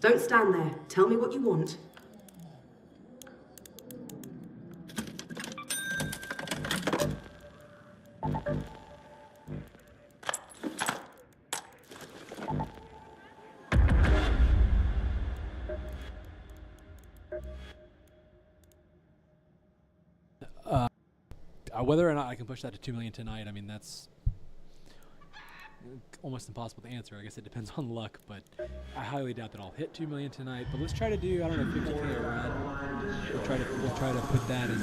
Don't stand there. Tell me what you want. Whether or not I can push that to 2 million tonight, I mean, that's almost impossible to answer. I guess it depends on luck, but I highly doubt that I'll hit 2 million tonight. But let's try to do, I don't know, 50K a run. We'll try to put that as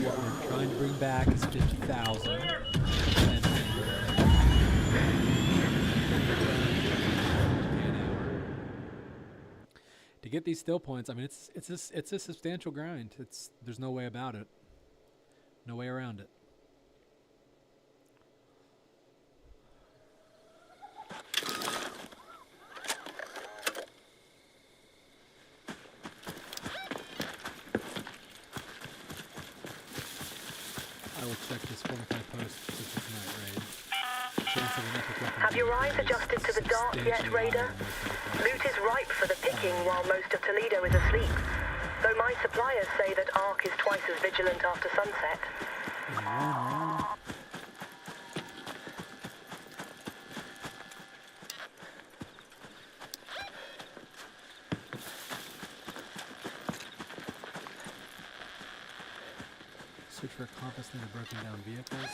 what we're trying to bring back is 50,000. And to get these still points, I mean, it's a substantial grind. There's no way about it. No way around it. I will check this 45 post since it's night raid. Have your eyes adjusted to the dark yet, Raider? Loot is ripe for the picking while most of Toledo is asleep. Though my suppliers say that Ark is twice as vigilant after sunset. Search for a compass near the broken down vehicles.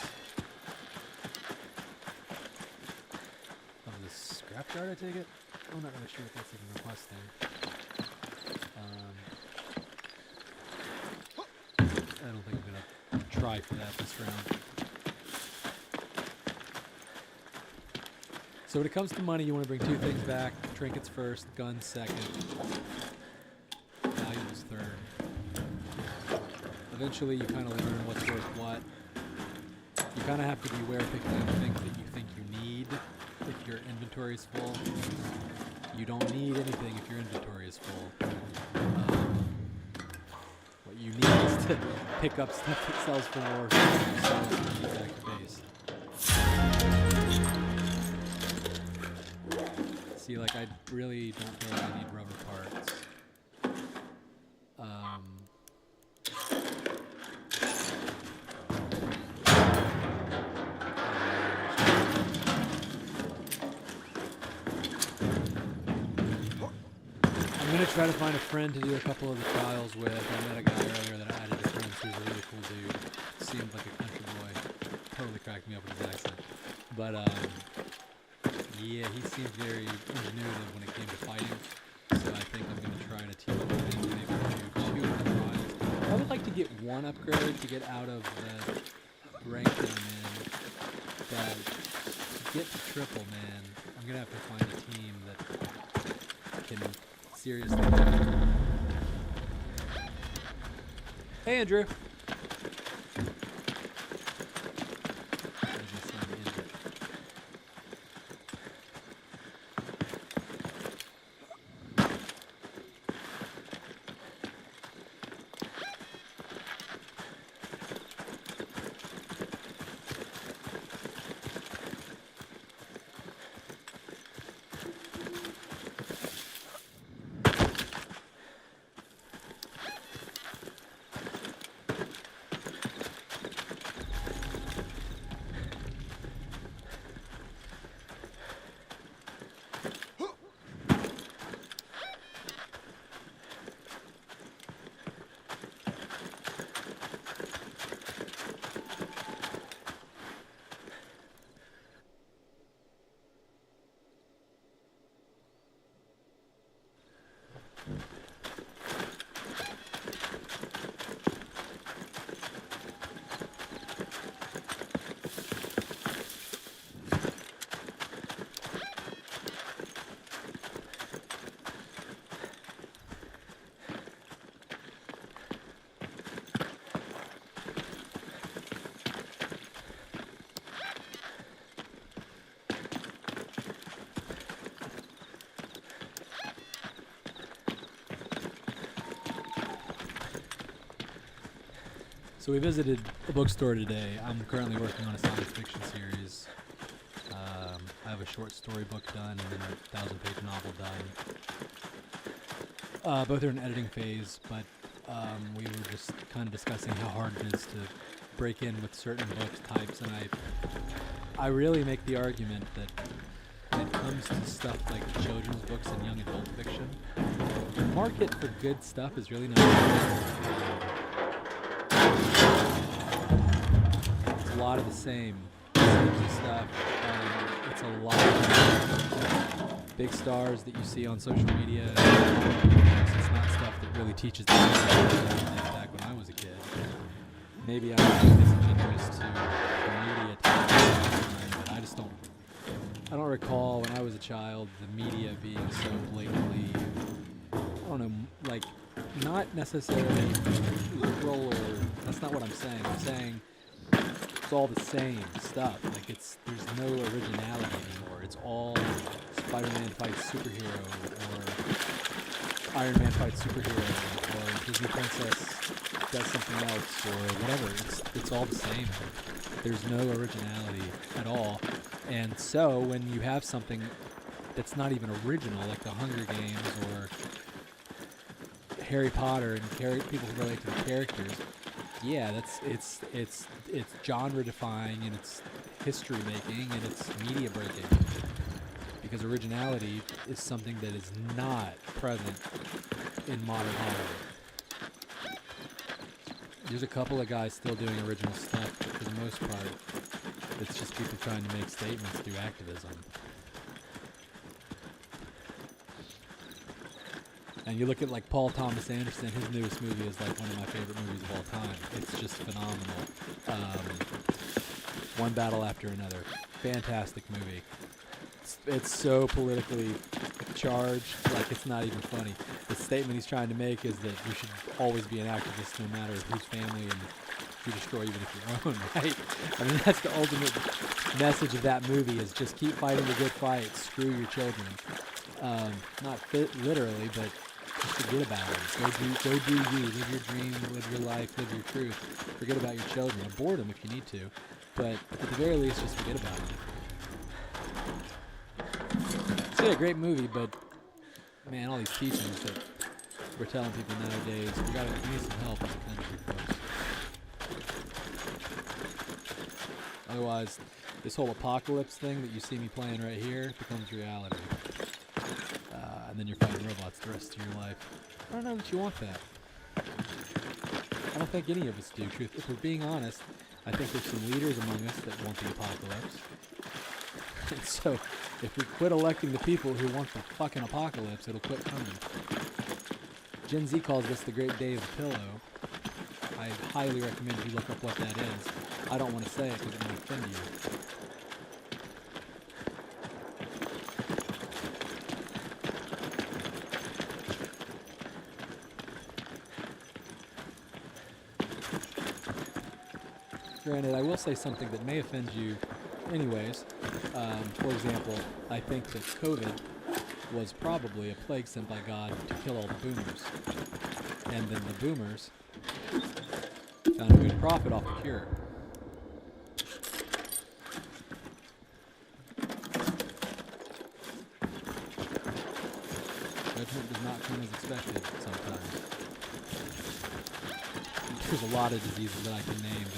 Oh, the scrapyard, I take it? I'm not really sure what that's even requesting. I don't think I'm gonna try for that this round. So when it comes to money, you want to bring two things back. Trinkets first, guns second, valuables third. Eventually you kind of learn what's worth what. You kind of have to be aware of picking up things that you think you need if your inventory is full. You don't need anything if your inventory is full. What you need is to pick up stuff that sells for more so you get back to base. See, like, I really don't feel like I need rubber parts. I'm going to try to find a friend to do a couple of the trials with. I met a guy earlier that I added to friends who's a really cool dude. Seemed like a country boy. Totally cracked me up with his accent. But, yeah, he seemed very ingenuitive when it came to fighting. So I think I'm going to try to team up with him and maybe do 2 of the trials. I would like to get one upgrade to get out of the rank that I'm in. But to get to triple, man, I'm going to have to find a team that can seriously do it. Hey, Andrew. So we visited a bookstore today. I'm currently working on a science fiction series. I have a short story book done and then a 1,000-page novel done. Both are in editing phase, but we were just kind of discussing how hard it is to break in with certain book types, and I really make the argument that when it comes to stuff like children's books and young adult fiction, the market for good stuff is really not it's a lot of the same stuff. It's a lot of big stars that you see on social media. It's not stuff that really teaches the back when I was a kid. Maybe I'm disingenuous to the media but I just don't recall when I was a child the media being so blatantly, I don't know, like, not necessarily liberal, or that's not what I'm saying. I'm saying it's all the same stuff. Like, there's no originality anymore. It's all Spider-Man fights superhero, or Iron Man fights superhero, or Disney Princess does something else, or whatever. It's all the same. There's no originality at all. And so when you have something that's not even original, like the Hunger Games or Harry Potter, and people who relate to the characters, yeah, it's genre defying, and it's history making, and it's media breaking. Because originality is something that is not present in modern Hollywood. There's a couple of guys still doing original stuff, but for the most part, it's just people trying to make statements through activism. And you look at like Paul Thomas Anderson, his newest movie is like one of my favorite movies of all time. It's just phenomenal. One Battle After Another. Fantastic movie. It's so politically charged, like it's not even funny. The statement he's trying to make is that you should always be an activist no matter whose family and you destroy, even if your own, right? I mean, that's the ultimate message of that movie, is just keep fighting the good fight, screw your children. Not literally, but just forget about it. Go do you, live your dream, live your life, live your truth. Forget about your children. Abort them if you need to, but at the very least, just forget about them. It's a great movie, but man, all these teachings that we're telling people nowadays, we need some help as a country, folks. Otherwise, this whole apocalypse thing that you see me playing right here becomes reality. And then you're fighting robots the rest of your life. I don't know that you want that. I don't think any of us do. If we're being honest, I think there's some leaders among us that want the apocalypse. And so, if we quit electing the people who want the fucking apocalypse, it'll quit coming. Gen Z calls this the Great Day of the Pillow. I highly recommend you look up what that is. I don't want to say it because it might offend you. Granted, I will say something that may offend you anyways. For example, I think that COVID was probably a plague sent by God to kill all the boomers. And then the boomers found a way to profit off the cure. Judgment does not come as expected sometimes. There's a lot of diseases that I can name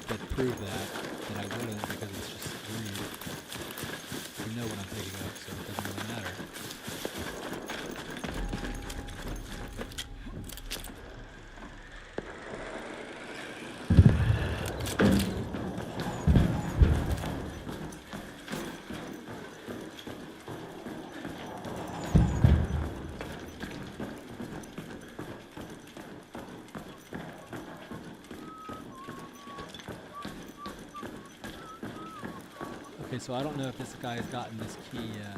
that prove that I wouldn't, because it's just rude. You know what I'm thinking of, so it doesn't really matter. Okay, so I don't know if this guy has gotten this key yet.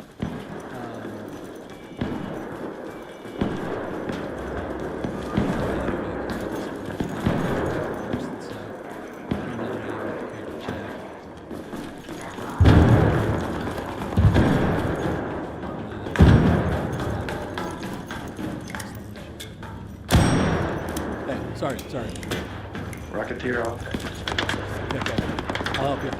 Sorry. Rocketeer off. Okay. I'll help you.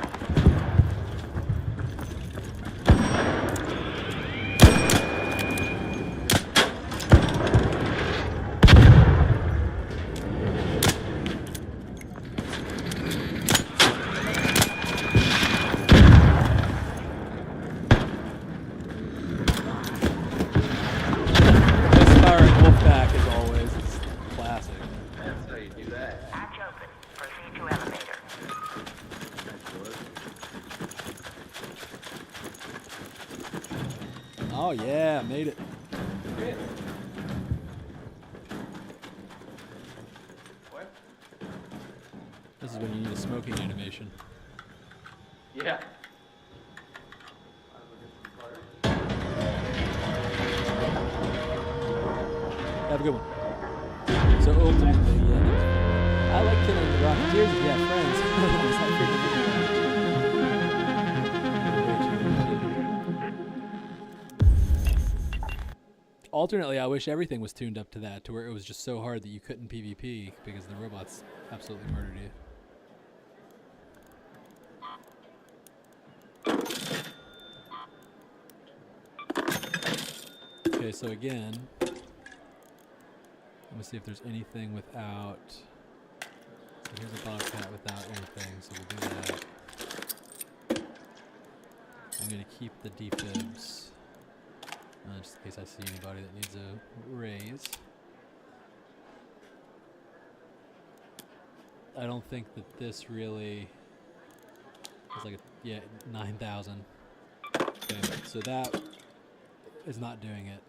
Misfiring Wolfpack, as always, is classic. That's how you do that. Hatch open. Proceed to elevator. Oh yeah, made it. What? This is when you need a smoking animation. Yeah. Have a good one. So ultimately, yeah, I like killing the Rocketeers if you have friends. It's not freaking Alternately, I wish everything was tuned up to that, to where it was just so hard that you couldn't PvP because the robots absolutely murdered you. Okay, so again, let me see if there's anything without. So here's a Bobcat without anything, so we'll do that. I'm gonna keep the defibs, just in case I see anybody that needs a raise. I don't think that this really is like a, yeah, 9,000. Okay, so that is not doing it.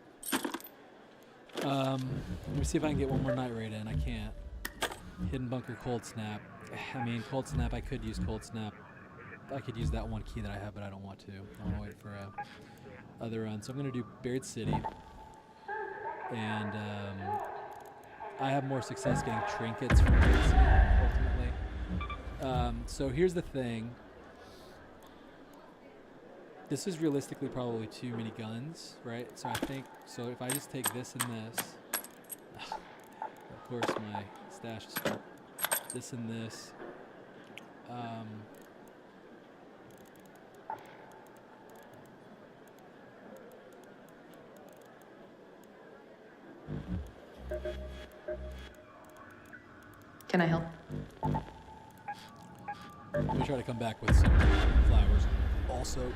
Let me see if I can get one more night raid in. I can't. Hidden Bunker, Cold Snap. I mean, Cold Snap, I could use Cold Snap. I could use that one key that I have, but I don't want to. I want to wait for a other run. So I'm going to do Buried City. And I have more success getting trinkets from Buried City, ultimately. So here's the thing. This is realistically probably too many guns, right? So I think, so if I just take this and this, of course my stash is full. This and this. Can I help? Let me try to come back with some flowers also.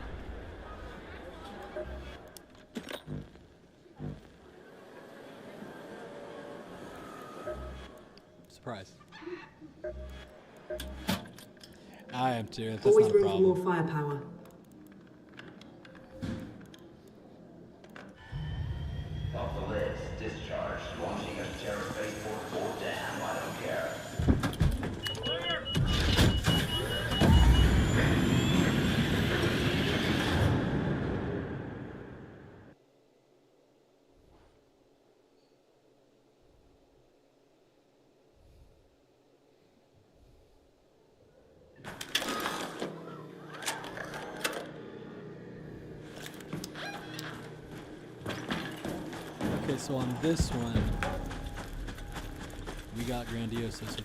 Surprise. I am too. That's Always not a room for more problem. firepower. Off the list, discharge, launching a terror spaceport for damn, I don't care. Okay, so on this one, we got Grandiosa, so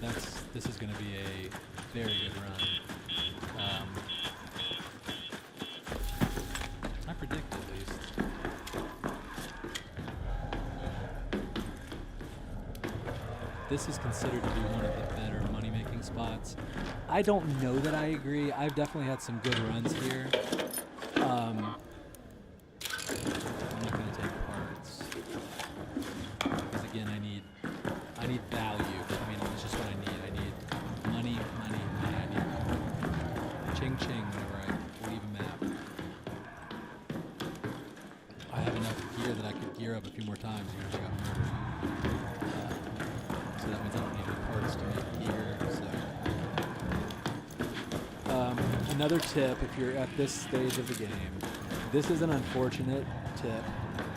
this is going to be a very good run. I predict at least. This is considered to be one of the better money-making spots. I don't know that I agree. I've definitely had some good runs here. I'm not going to take parts. Because again, I need value. I mean, it's just what I need. I need money. I need ching whenever I leave a map. I have enough gear that I could gear up a few more times. You know, so that means I don't need any parts to make gear. So another tip, if you're at this stage of the game, this is an unfortunate tip,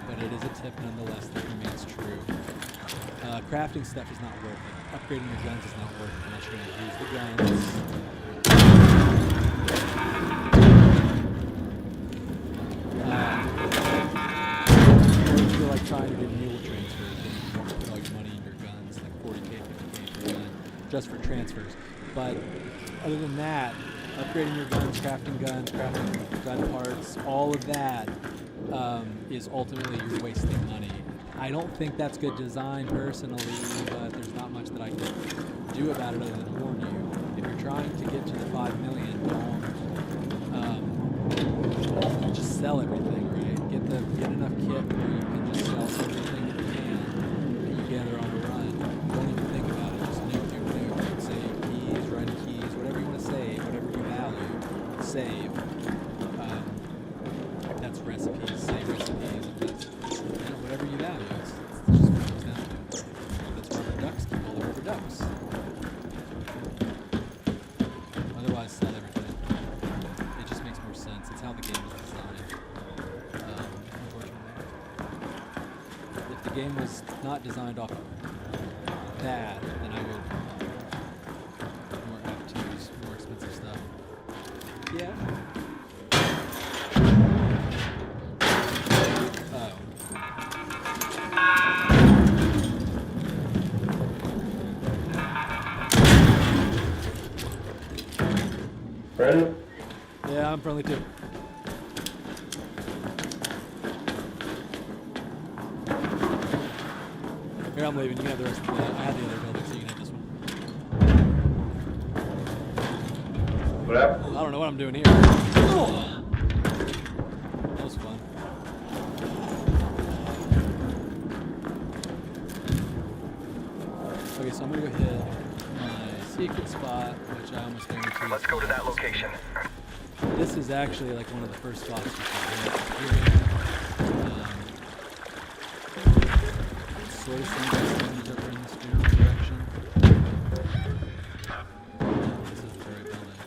but it is a tip nonetheless that remains true. Crafting stuff is not worth it. Upgrading your guns is not worth it unless you're going to use the guns. Or if you're like trying to do mule transfers, then you want to put all your money in your guns, like 40k, 50k per gun. just for transfers. But other than that, upgrading your guns, crafting gun parts, all of that is ultimately you're wasting money. I don't think that's good design personally, but there's not much that I can do about it other than warn you. If you're trying to get to the 5 million, don't just sell everything, right? Get enough kit where you can just sell everything that you can that you gather on a run. Don't even think about it. Just nuke. Save keys, run keys, whatever you want to save, whatever you value, save. That's recipes. Save recipes. If that's whatever you value. It's just what it comes down to. If it's rubber ducks, keep all the rubber ducks. Otherwise, sell everything. It just makes more sense. It's how the game is designed. Unfortunately, if the game was not designed off of that, then I would more F2s, more expensive stuff. Yeah. Friend? Yeah, I'm friendly too. Here, I'm leaving. You can have the rest of the I had the other building, so you can have this one. What happened? I don't know what I'm doing here. Oh. That was fun. Okay, so I'm gonna go hit my secret spot, which I almost guarantee. Let's go to that location. This is actually like one of the first spots you can hit. Sort of seems like someone's over in this general direction. This is the very building.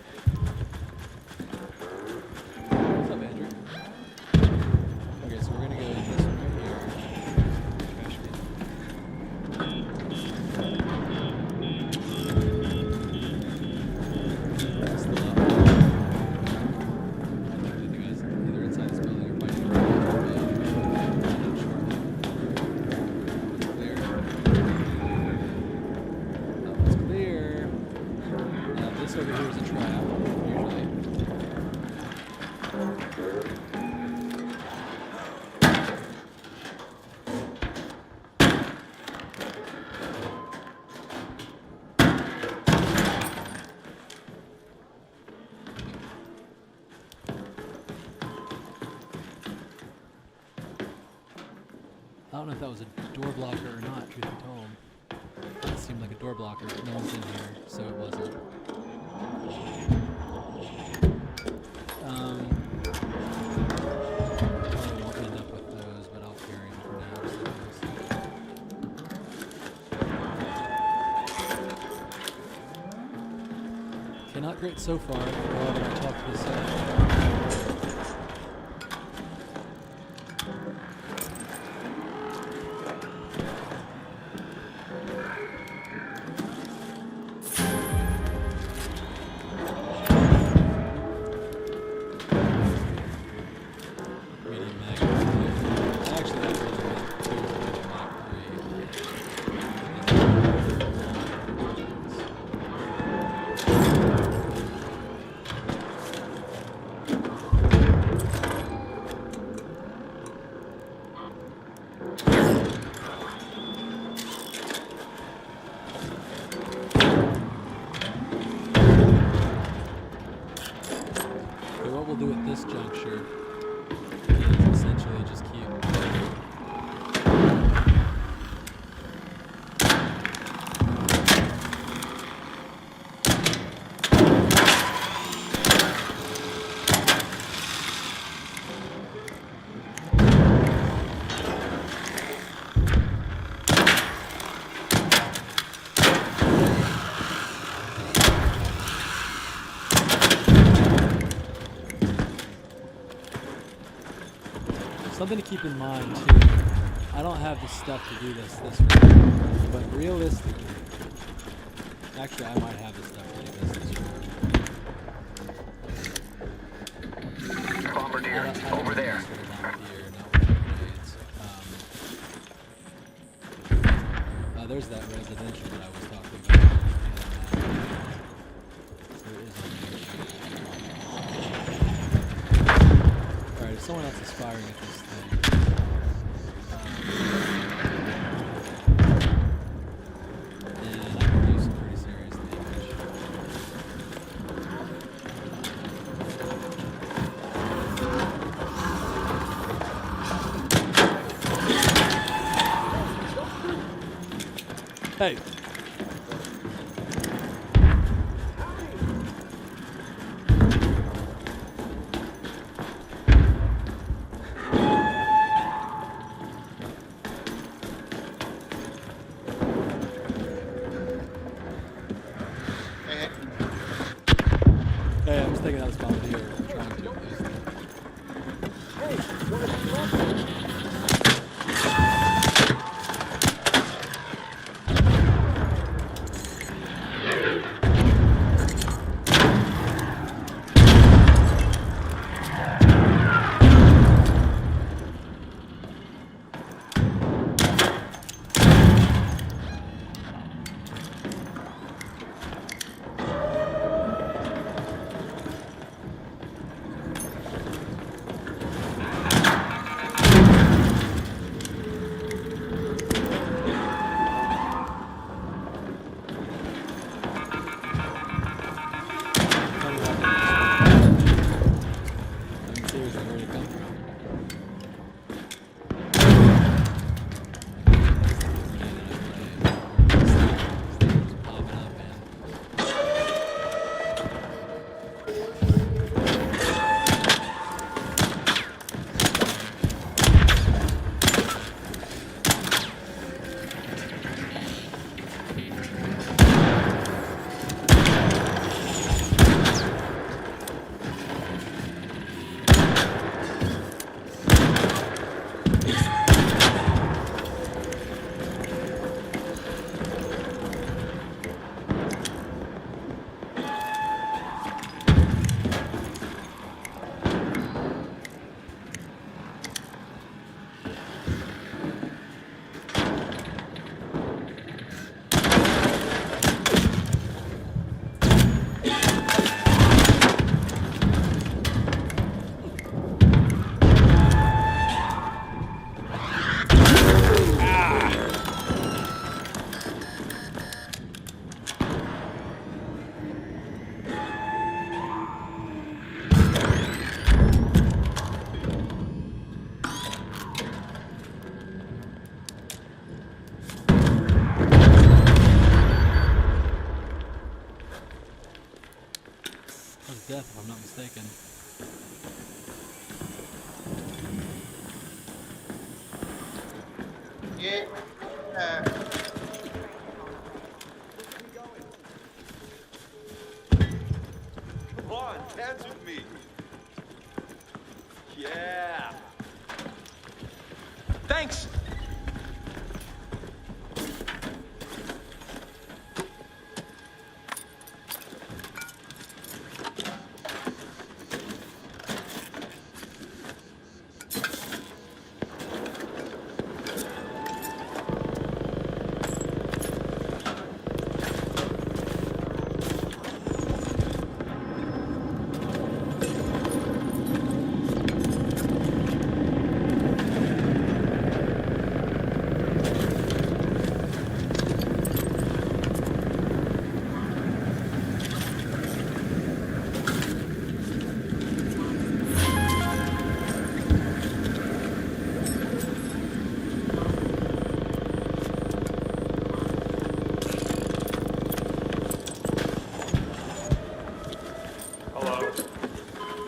What's up, Andrew? Okay, so we're gonna go in this one right here. Trash can. That's the left. I think the guys either inside this building or fighting around. I'm not sure. Clear. That one's clear. This over here is a trap, usually. I don't know if that was a door blocker or not, truth be told. It seemed like a door blocker. No one's in here, so it wasn't. Probably won't end up with those, but I'll carry them for now. Okay, not great so far. However, I talked to this medium mag. Actually, that's really good. Medium mag 3. Okay, what we'll do at this juncture is essentially just keep something to keep in mind too. I don't have the stuff to do this way, but realistically, actually I might have the stuff to do this way. Bombardier, over there. There's that residential that I was talking about. someone else is firing at this thing. And I can do some pretty serious damage. Hey. Hey, I was thinking that was probably you were trying to. I'm seriously, where'd it come from? Popping up, man. That was death, if I'm not mistaken. Yeah. Come on, dance with me. Yeah. Thanks.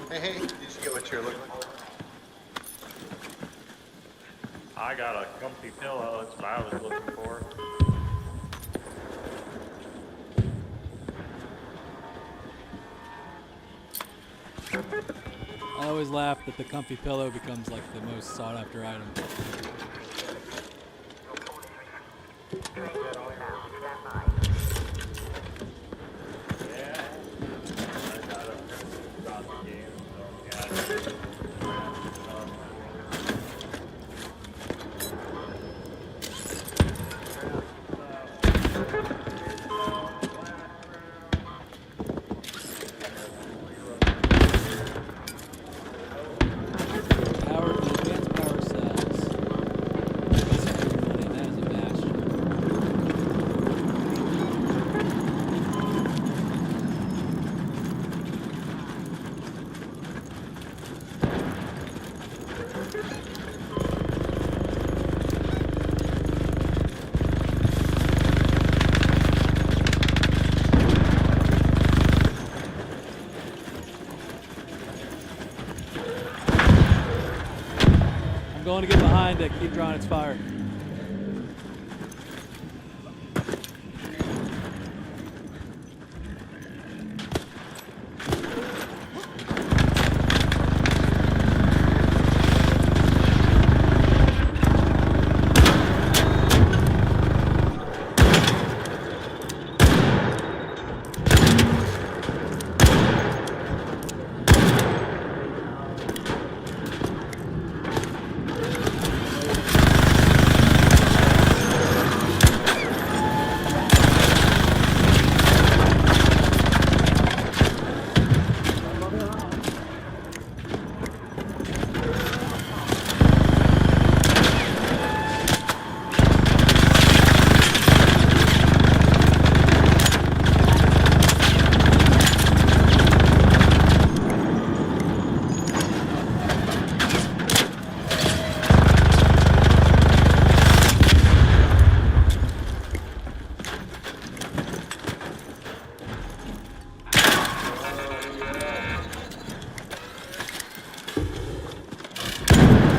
Hey, did you get what you're looking for? I got a comfy pillow, that's what I was looking for. I always laugh that the comfy pillow becomes like the most sought after item. going to get behind it. Keep drawing its fire.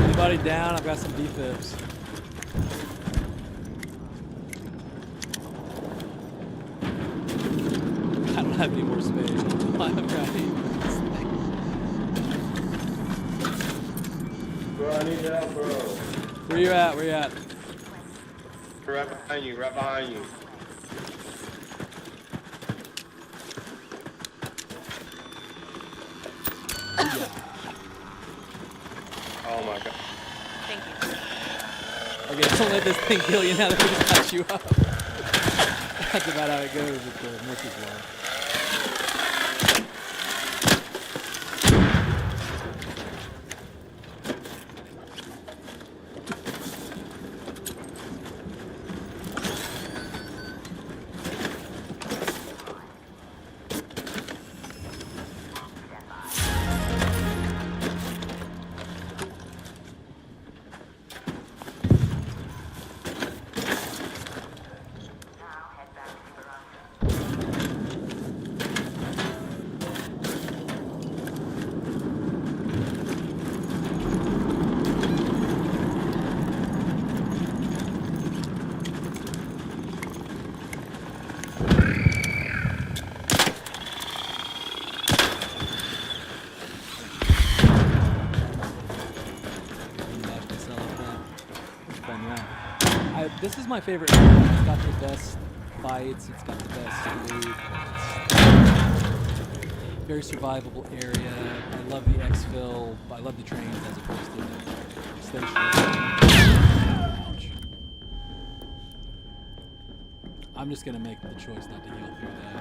Anybody down? I've got some defibs. I don't have any more space. I'm right. Bro, I need help, bro. Where you at? Where you at? Right behind you, right behind you. Oh my god. Thank you. Okay, don't let this thing kill you now that we just patch you up. That's about how it goes with the Murphy's Law. This is my favorite area. It's got the best fights, it's got the best loot. It's very survivable area. I love the exfil. I love the trains as opposed to the station. Ouch. I'm just gonna make the choice not to heal through that.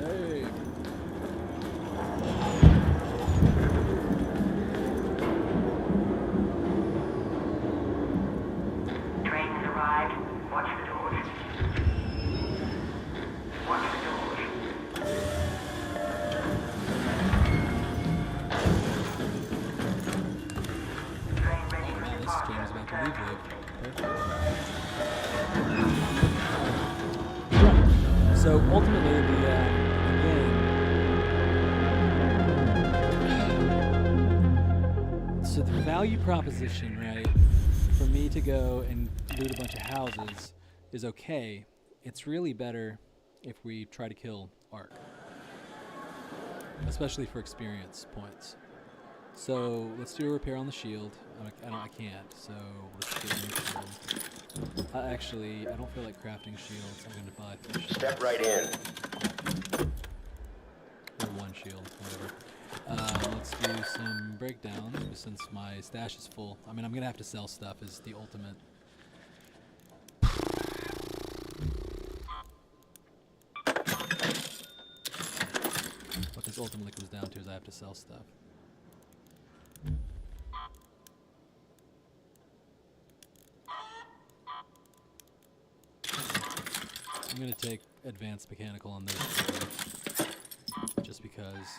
Hey. So ultimately, so the value proposition, right, for me to go and loot a bunch of houses is okay. It's really better if we try to kill Ark, especially for experience points. So let's do a repair on the shield. I can't, so let's get a new shield. Actually, I don't feel like crafting shields. I'm going to buy 3 shields. Step right in. Or 1 shield, whatever. Let's do some breakdown since my stash is full. I mean, I'm going to have to sell stuff as the ultimate. What this ultimately comes down to is I have to sell stuff. I'm going to take advanced mechanical on those 2, just because.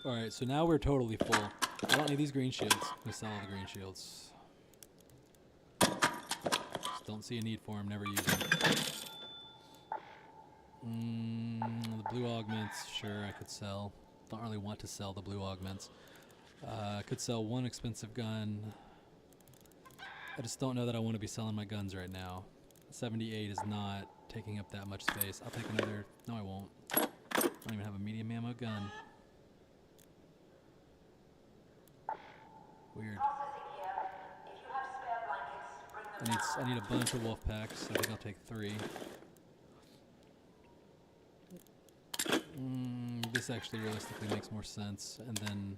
Alright, so now we're totally full. I don't need these green shields. I'm going to sell all the green shields. Let's Don't see a need for them. Never use them. The blue augments, sure, I could sell. Don't really want to sell the blue augments. I could sell one expensive gun. I just don't know that I want to be selling my guns right now. 78 is not taking up that much space. I'll take another. No, I won't. I don't even have a medium ammo gun. Weird. I need a bunch of wolf packs. I think I'll take 3. This actually realistically makes more sense, and then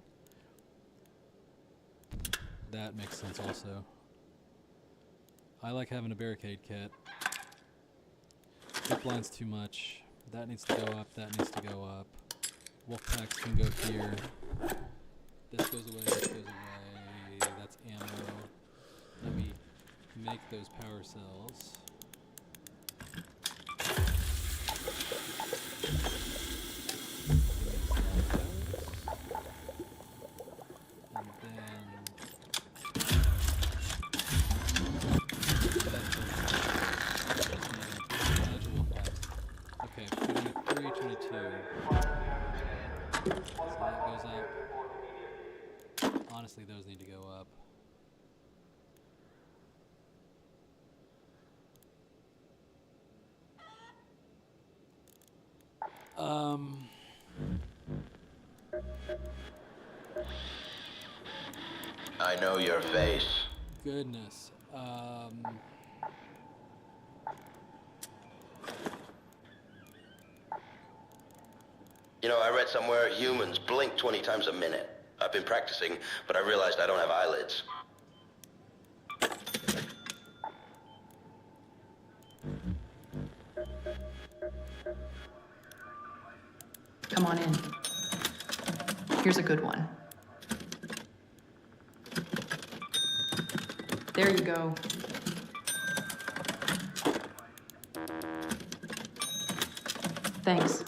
that makes sense also. I like having a barricade kit. Zip line's too much. That needs to go up, that needs to go up. Wolf packs can go here. This goes away, this goes away. That's ammo. Let me make those power cells. Honestly, those need to go up. I know your face. Goodness. You know, I read somewhere humans blink 20 times a minute. I've been practicing, but I realized I don't have eyelids. Come on in. Here's a good one. There you go. Thanks.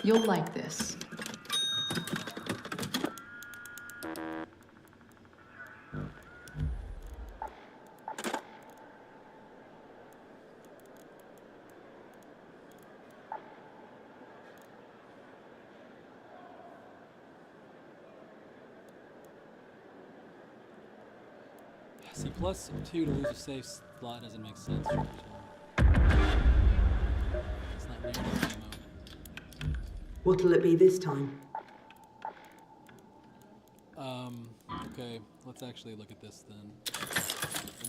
You'll like this. See, plus 2 to lose a safe slot doesn't make sense. It's not near enough ammo. What'll it be this time? Okay, let's actually look at this then.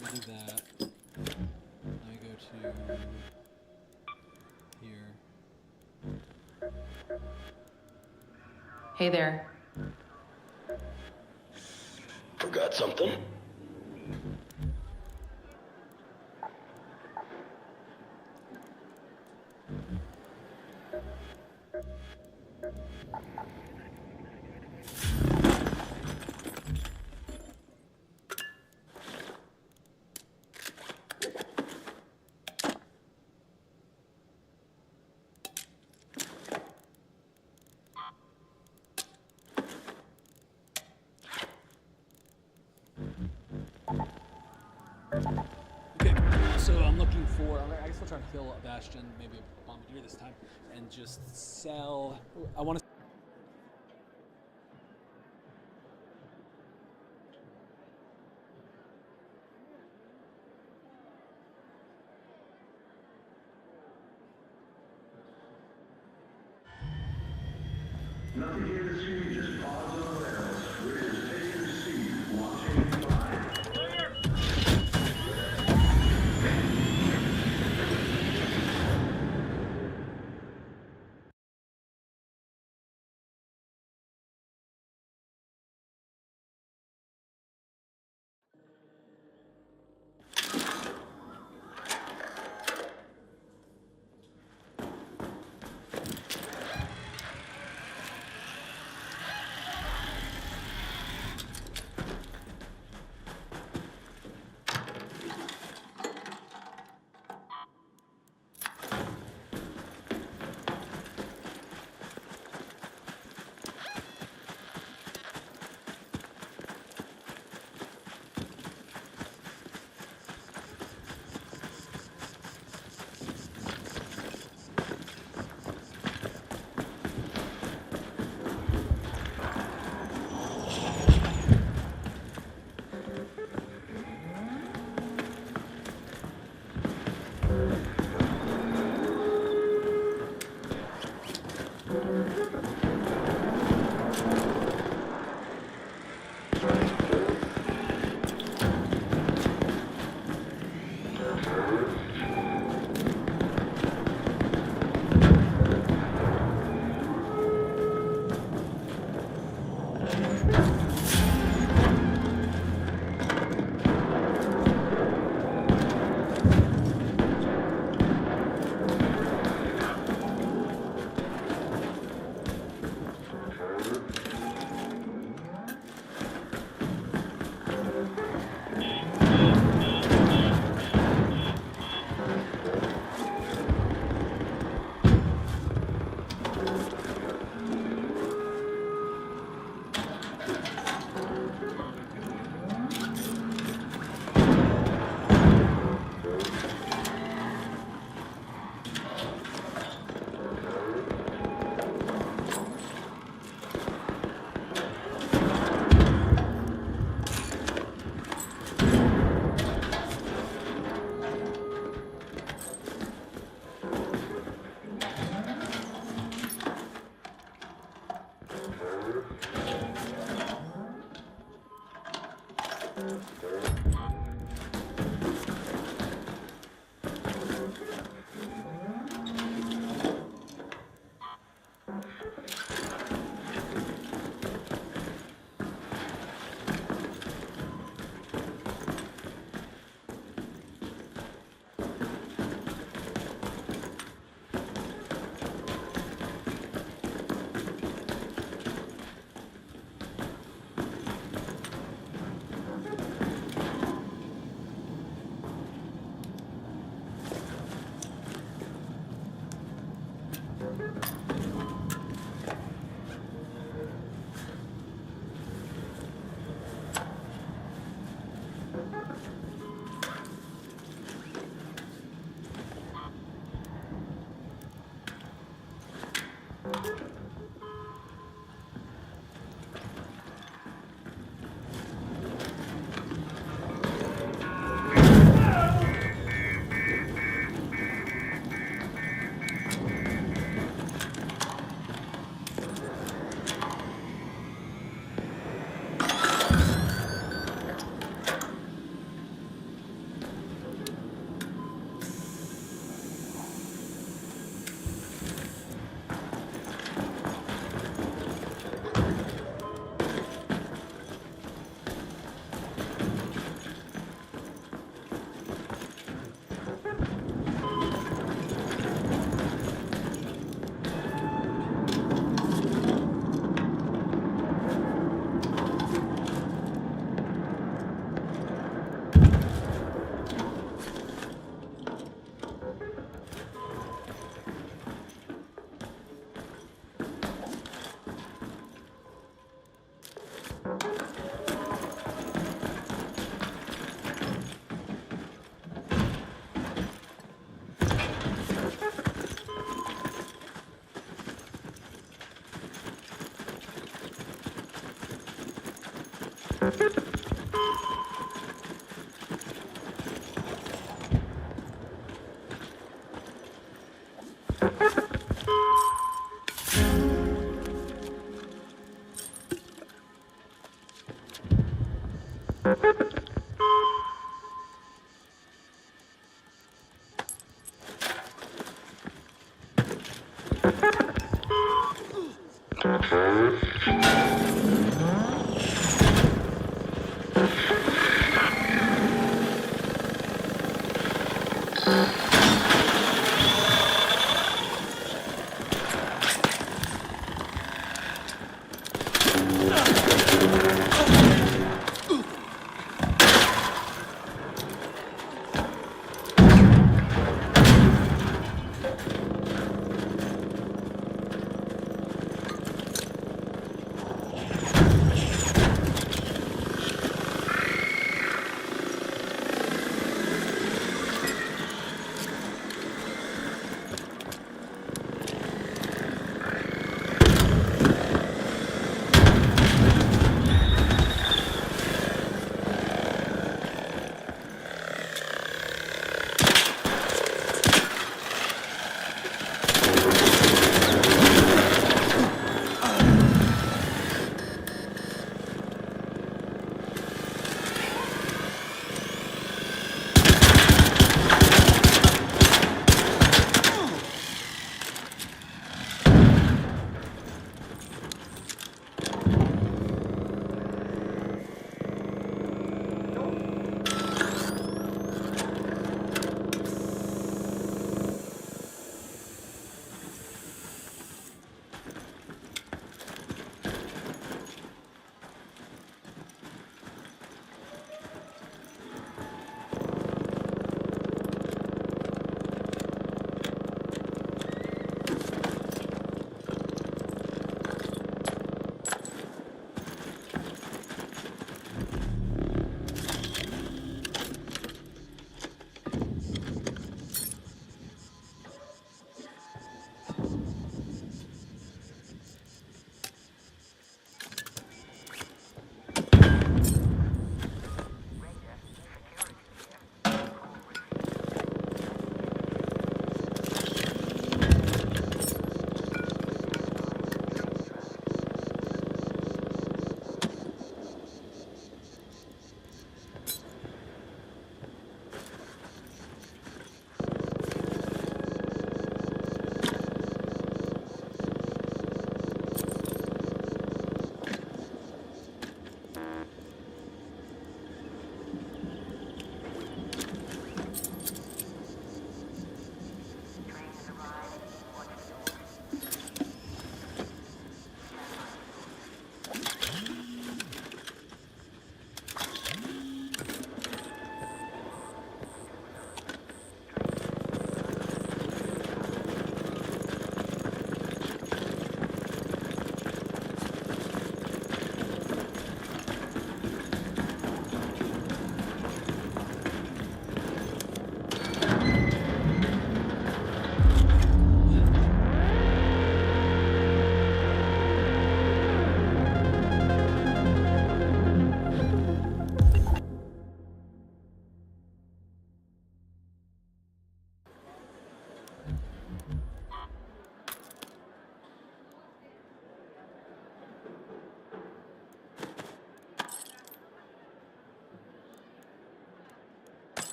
Let me do that. Let me go to here. Hey there. Forgot something? Okay, so I'm looking for, I guess I'll try to kill a Bastion, maybe a Bombardier this time, and just sell, I want to Nothing here to see, just pause on the rails. Riggers, take your seat. Watching fire.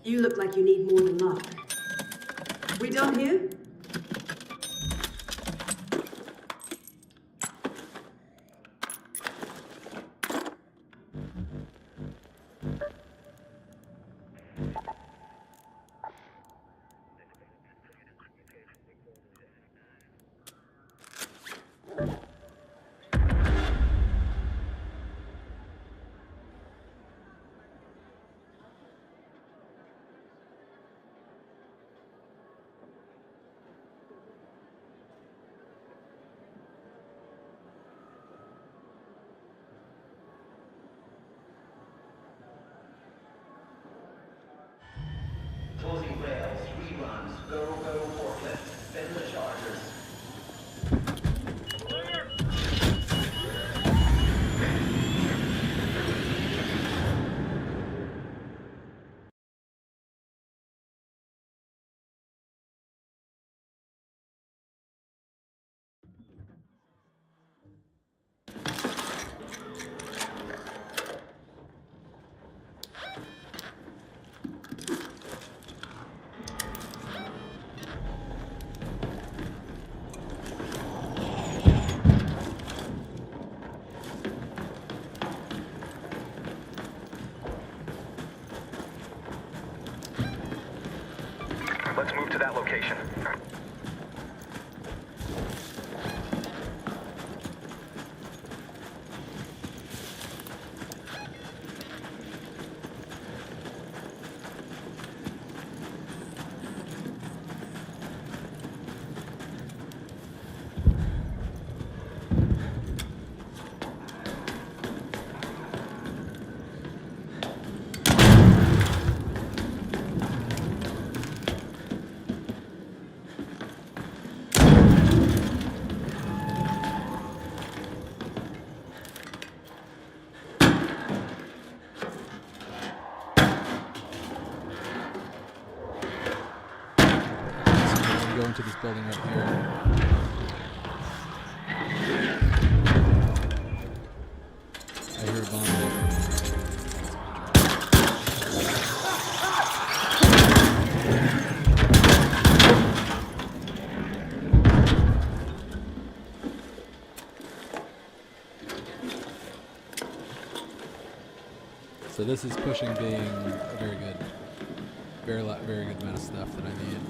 You look like you need more than luck. We done here? Closing rails, reruns, go, forklift, bend the chargers. Let's move to that location. Go into this building right here. I hear a bomb. So this is pushing being very good. Very good amount of stuff that I need.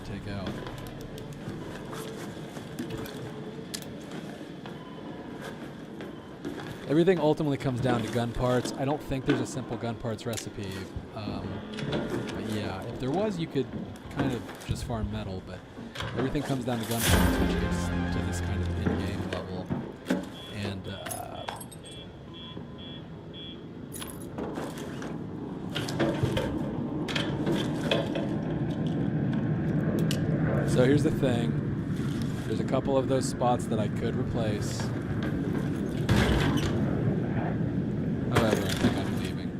to take out. Everything ultimately comes down to gun parts. I don't think there's a simple gun parts recipe. But yeah, if there was, you could kind of just farm metal, but everything comes down to gun parts, which gets to this kind of in-game level. And so here's the thing. There's a couple of those spots that I could replace. However, I think I'm leaving.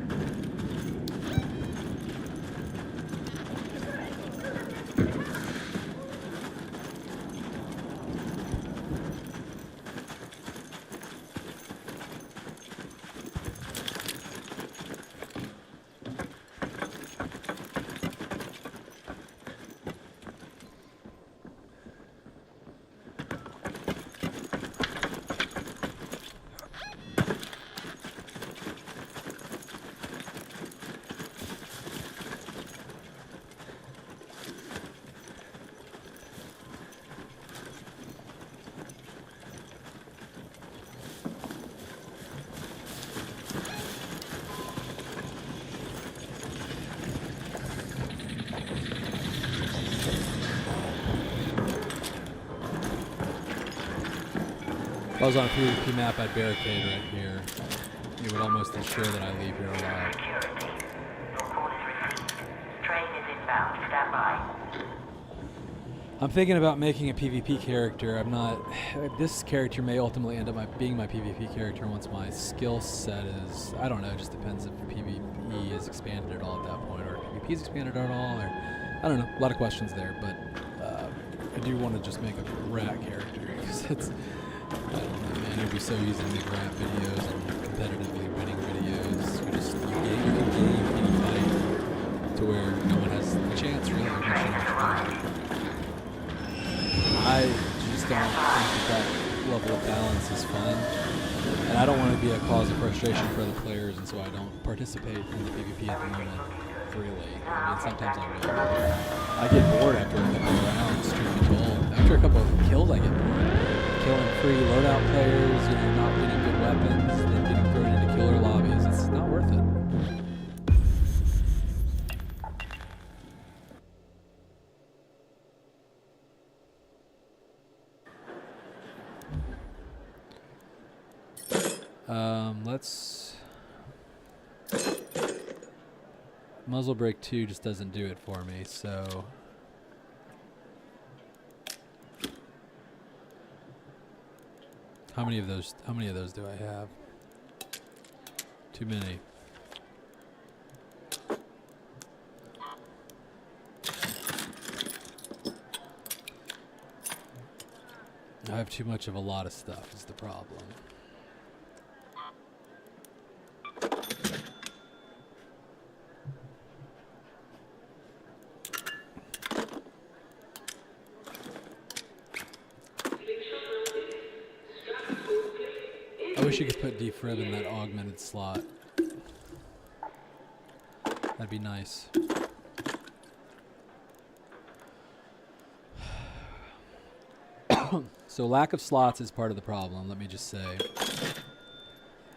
If I was on a PvP map, I'd barricade right here. It would almost ensure that I leave here alive. Train is inbound. Stand by. I'm thinking about making a PvP character. I'm not... This character may ultimately end up being my PvP character once my skill set is... I don't know, it just depends if PvE is expanded at all at that point, or if PvP is expanded at all, or... I don't know, a lot of questions there, but I do want to just make a rat character, because it's... I don't know, man, it would be so easy to make rat videos and competitively winning videos. You just you game any fight to where no one has a chance really. I just don't think that level of balance is fun. And I don't want to be a cause of frustration for other players, and so I don't participate in the PvP at the moment, really. I mean, sometimes I will. I get bored after a couple of rounds, truth be told. After a couple of kills, I get bored. Killing free loadout players, you know, not getting good weapons, then getting thrown into killer lobbies. It's not worth it. Let's... Muzzle Brake 2 just doesn't do it for me, so... How many of those do I have? Too many. I have too much of a lot of stuff is the problem. I wish you could put defrib in that augmented slot. That'd be nice. So lack of slots is part of the problem, let me just say.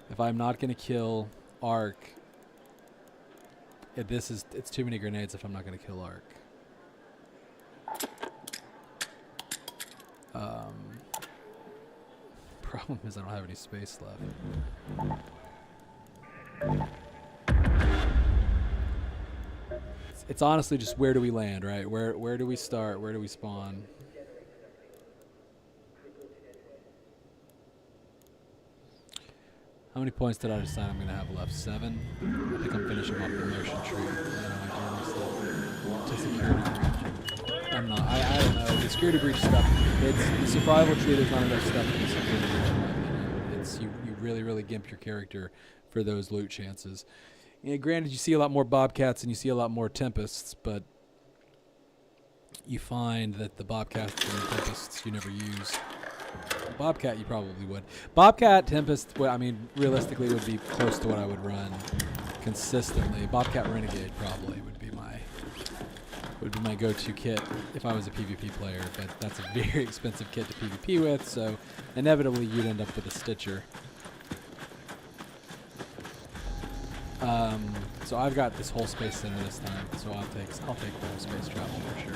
If I'm not going to kill Ark, it's too many grenades if I'm not going to kill Ark. Problem is I don't have any space left. It's honestly just where do we land, right? Where do we start? Where do we spawn? How many points did I decide I'm going to have left? 7? I think I'm finishing off the motion tree. To security breach. I'm not. I don't know. The security breach stuff, it's the survival tree, there's not enough stuff in the security breach in my opinion. It's, you really gimp your character for those loot chances. Yeah, granted, you see a lot more Bobcats and you see a lot more Tempests, but you find that the Bobcats and the Tempests you never use. Bobcat you probably would. Bobcat, Tempest, I mean, realistically would be close to what I would run consistently. Bobcat Renegade probably would be my would be my go-to kit if I was a PvP player, but that's a very expensive kit to PvP with, so inevitably you'd end up with a Stitcher. So I've got this whole space center this time, so I'll take the whole space travel for sure.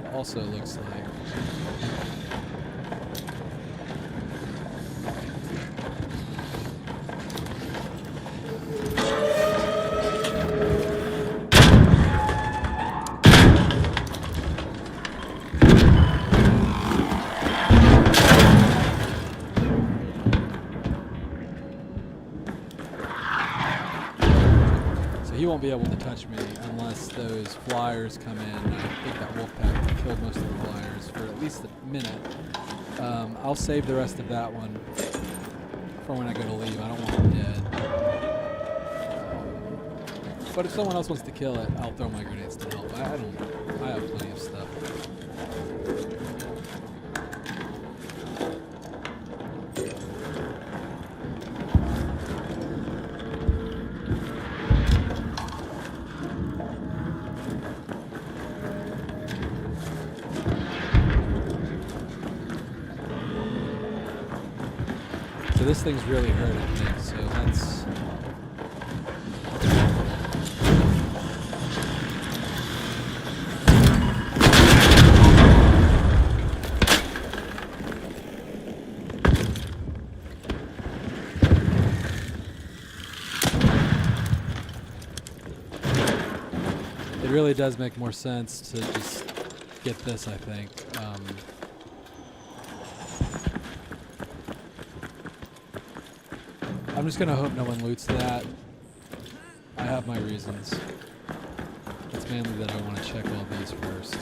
It also looks like he won't be able to touch me unless those flyers come in. I think that Wolfpack killed most of the flyers for at least a minute. I'll save the rest of that one for when I go to leave. I don't want him dead. But if someone else wants to kill it, I'll throw my grenades to help. I have plenty of stuff. So this thing's really hurting me, so that's... It really does make more sense to just get this, I think. I'm just gonna hope no one loots that. I have my reasons. It's mainly that I want to check all these first.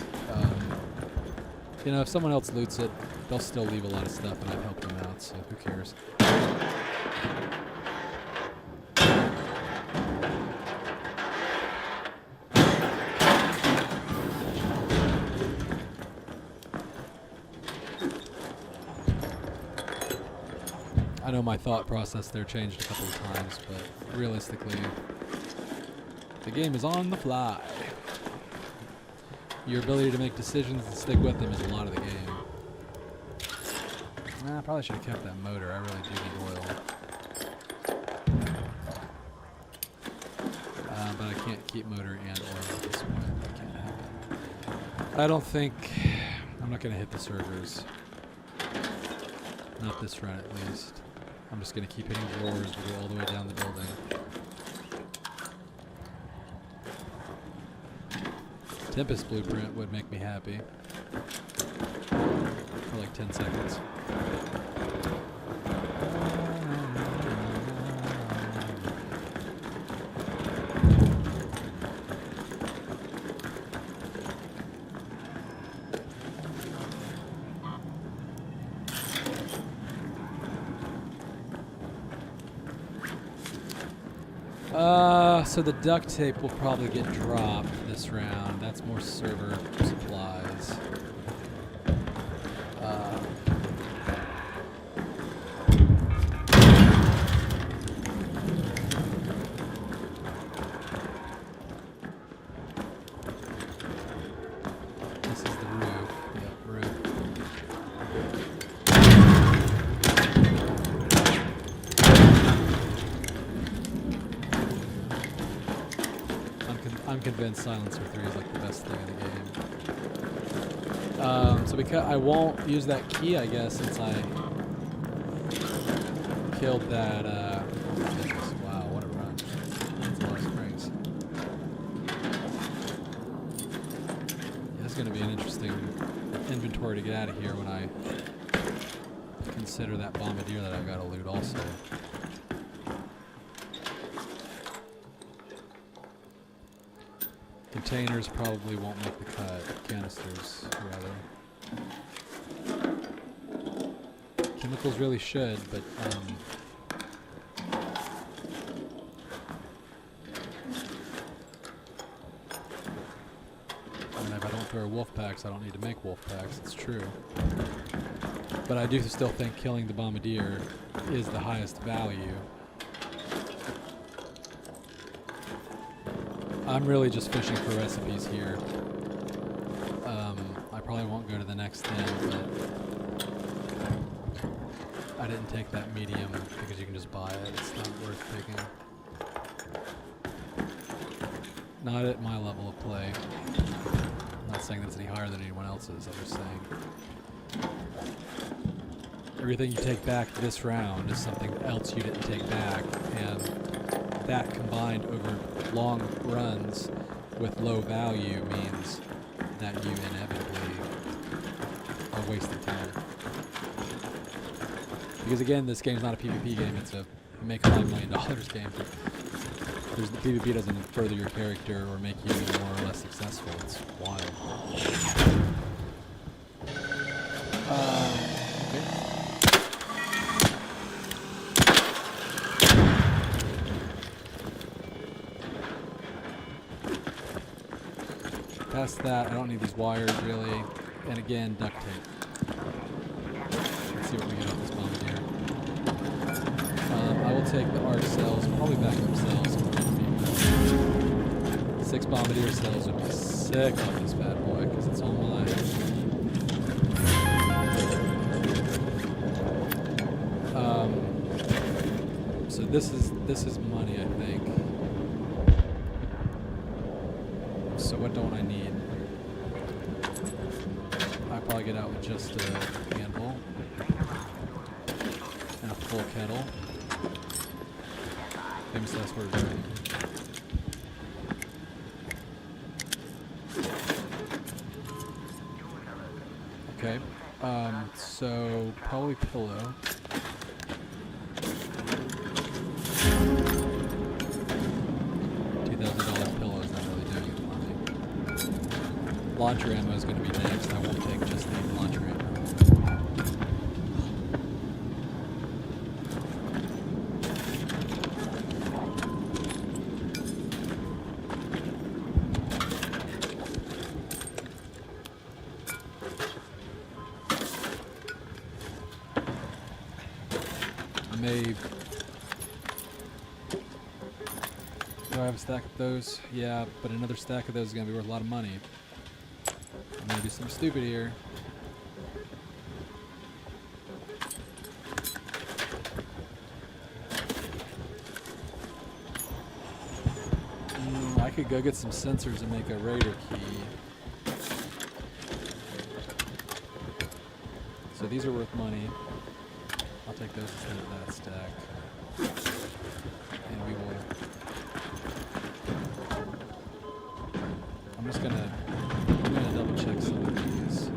You know, if someone else loots it, they'll still leave a lot of stuff and I've helped them out, so who cares? I know my thought process there changed a couple of times, but realistically, the game is on the fly. Your ability to make decisions and stick with them is a lot of the game. I probably should have kept that motor. I really do need oil. But I can't keep motor and oil at this point. That can't happen. I don't think... I'm not going to hit the servers. Not this run, at least. I'm just going to keep hitting drawers to go all the way down the building. Tempest Blueprint would make me happy. For like 10 seconds. So the duct tape will probably get dropped this round. That's more server supplies. This is the roof. Yep, roof. I'm convinced Silencer 3 is like the best thing in the game. So because I won't use that key, I guess, since I killed that. Wow, what a run! That's a lot of springs. Yeah, it's going to be an interesting inventory to get out of here when I consider that bombardier that I've got to loot also. Containers probably won't make the cut. Canisters, rather. Chemicals really should, but I mean, if I don't throw wolf packs, I don't need to make wolf packs. It's true. But I do still think killing the bombardier is the highest value. I'm really just fishing for recipes here. I probably won't go to the next den, but I didn't take that medium because you can just buy it. It's not worth taking. Not at my level of play. I'm not saying that's any higher than anyone else's. I'm just saying everything you take back this round is something else you didn't take back, and that combined over long runs with low value means that you inevitably are wasting time. Because again, this game's not a PvP game, it's a make $5 million game. Because the PvP doesn't further your character or make you more or less successful. It's wild. Okay. Past that, I don't need these wires really. And again, duct tape. Let's see what we get off this bombardier. I will take the arc cells, probably backup cells. 6 bombardier cells would be sick off this bad boy, because it's all mine. So this is money, I think. So what don't I need? I probably get out with just a handle and a full kettle. Famous last word. Okay. So probably pillow. $2,000 pillow is not really doing it for me. Launcher ammo is going to be next. I won't take just the launcher ammo. Do I have a stack of those? Yeah, but another stack of those is going to be worth a lot of money. I'm going to do something stupid here. I could go get some sensors and make a Raider key. So these are worth money. I'll take those instead of that stack. And we will... I'm gonna double check some of these.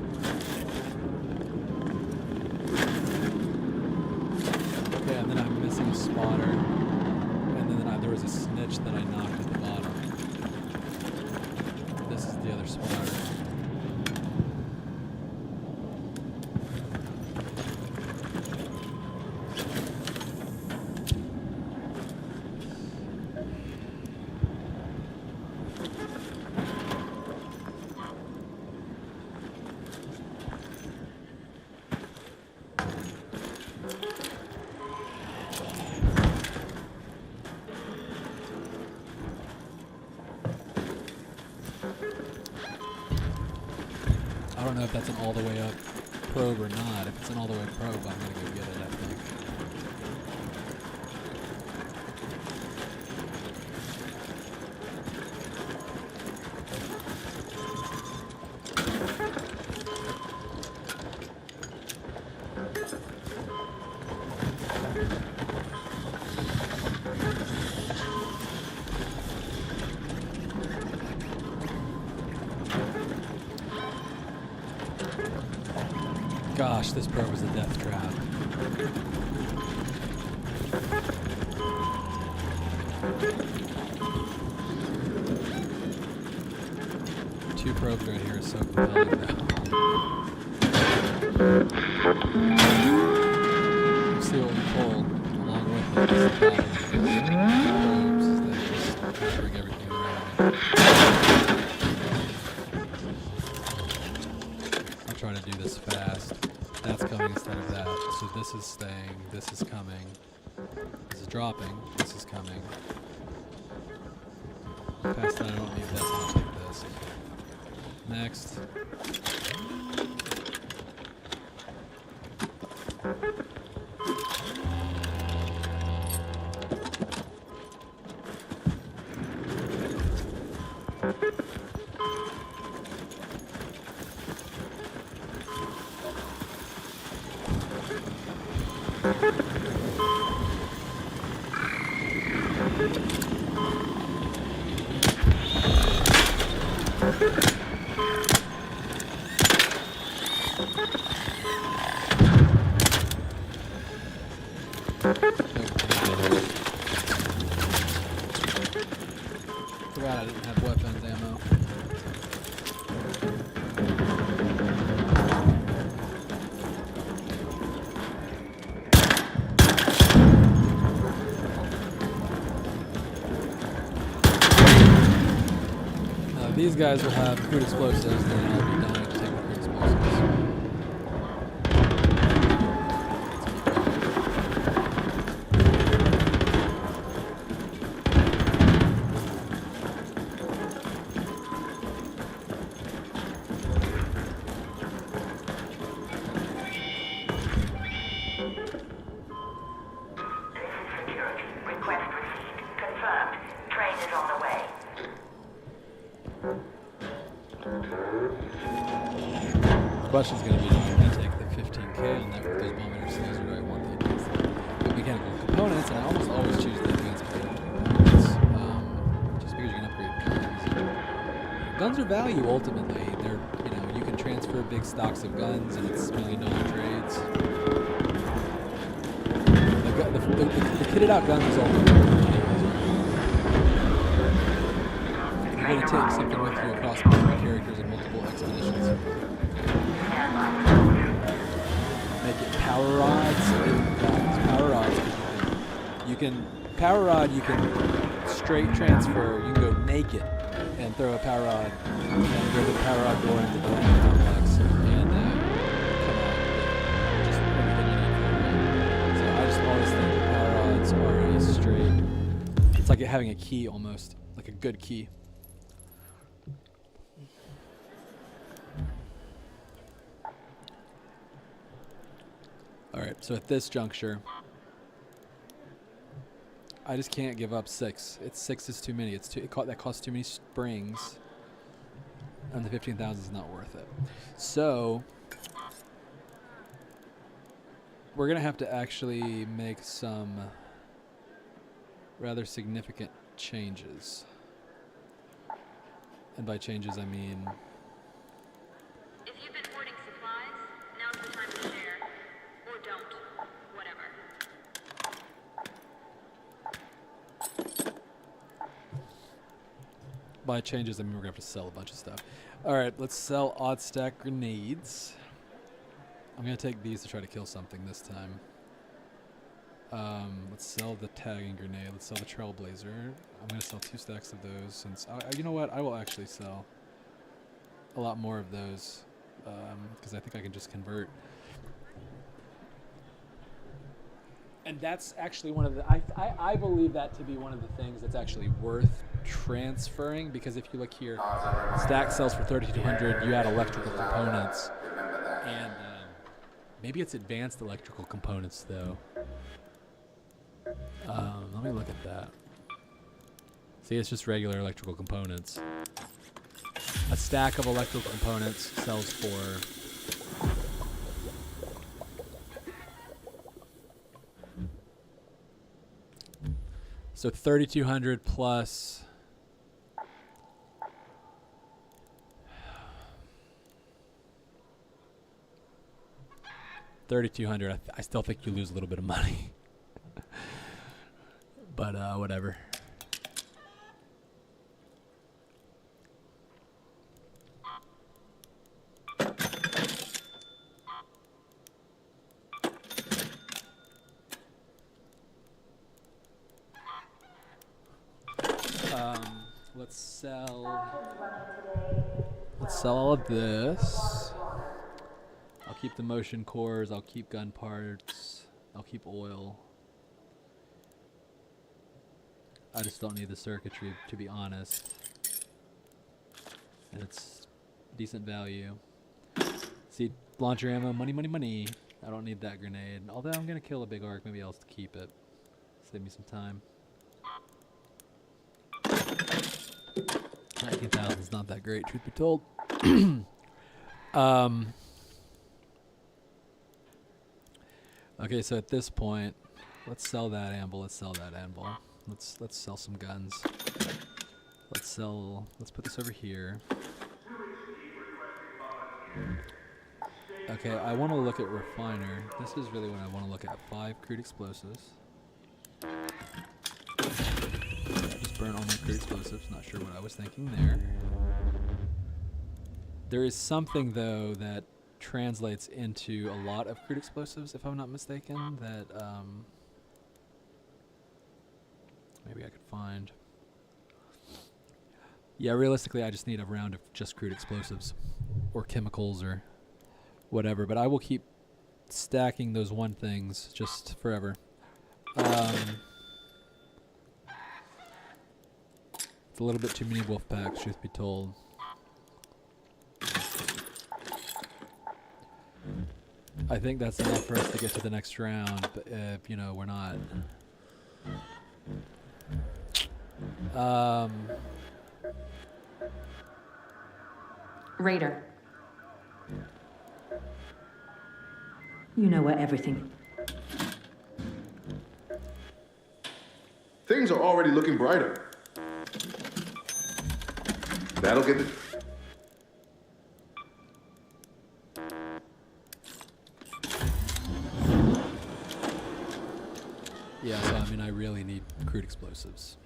Okay, and then I'm missing a spotter. And then there was a snitch that I knocked at the bottom. This is the other spotter. I don't know if that's an all the way up probe or not. If it's an all the way probe, I'm gonna go get it, I think. Gosh, this probe is a death trap. Two probes right here is so compelling now. We'll see what we pull along with it. Probes that just bring everything around. I'll try to do this fast. That's coming instead of that. So this is staying. This is coming. This is dropping. This is coming. Past that, I don't need this. I'll take this. Next. Forgot I didn't have weapons ammo. These guys will have crude explosives, and then I'll be dying to take the crude explosives. Question's going to be, do I want to take the 15K on that with those bomb interceptors, or do I want the advanced mechanical components? And I almost always choose the advanced mechanical components, just because you can upgrade guns. Guns are value ultimately. They're, you know, you can transfer big stocks of guns, and it's $1 million trades. The kitted out guns is ultimately money. You're going to take something with you across multiple characters and multiple expeditions. Make it power rods. Power rods. You can power rod. You can straight transfer. You can go naked and throw a power rod and go to the power rod door into the land complex and come out with just everything you need for it. So I just always think that power rods are a straight. It's like having a key almost, like a good key. Alright, so at this juncture, I just can't give up 6. 6 is too many. That costs too many springs, and the 15,000 is not worth it. So we're gonna have to actually make some rather significant changes, and by changes I mean. If you've been hoarding supplies, now's the time to share. Or don't. Whatever. By changes, I mean we're going to have to sell a bunch of stuff. Alright, let's sell odd stack grenades. I'm going to take these to try to kill something this time. Let's sell the tagging grenade. Let's sell the trailblazer. I'm going to sell 2 stacks of those since... you know what? I will actually sell a lot more of those because I think I can just convert. And that's actually one of the... I believe that to be one of the things that's actually worth transferring, because if you look here, stack sells for 3,200. You add electrical components, and maybe it's advanced electrical components though. Let me look at that. See, it's just regular electrical components. A stack of electrical components sells for... So 3,200 plus... $3,200. I still think you lose a little bit of money. But whatever. Let's sell all of this. I'll keep the motion cores, I'll keep gun parts, I'll keep oil. I just don't need the circuitry, to be honest. And it's decent value. See, launcher ammo, money, money, money. I don't need that grenade. Although I'm gonna kill a big arc, maybe I'll keep it. Save me some time. 19,000 is not that great, truth be told. Okay, so at this point, let's sell that anvil. Let's sell that anvil. Let's sell some guns. Let's put this over here. Okay, I want to look at refiner. This is really what I want to look at. 5 crude explosives. Just burn all my crude explosives. Not sure what I was thinking there. There is something though that translates into a lot of crude explosives, if I'm not mistaken, that maybe I could find. Yeah, realistically, I just need a round of just crude explosives or chemicals or whatever, but I will keep stacking those one things just forever. It's a little bit too many wolf packs, truth be told. I think that's enough for us to get to the next round, but if, you know, we're not. Raider. You know where everything. Things are already looking brighter. That'll get the... Yeah, so I mean, I really need crude explosives.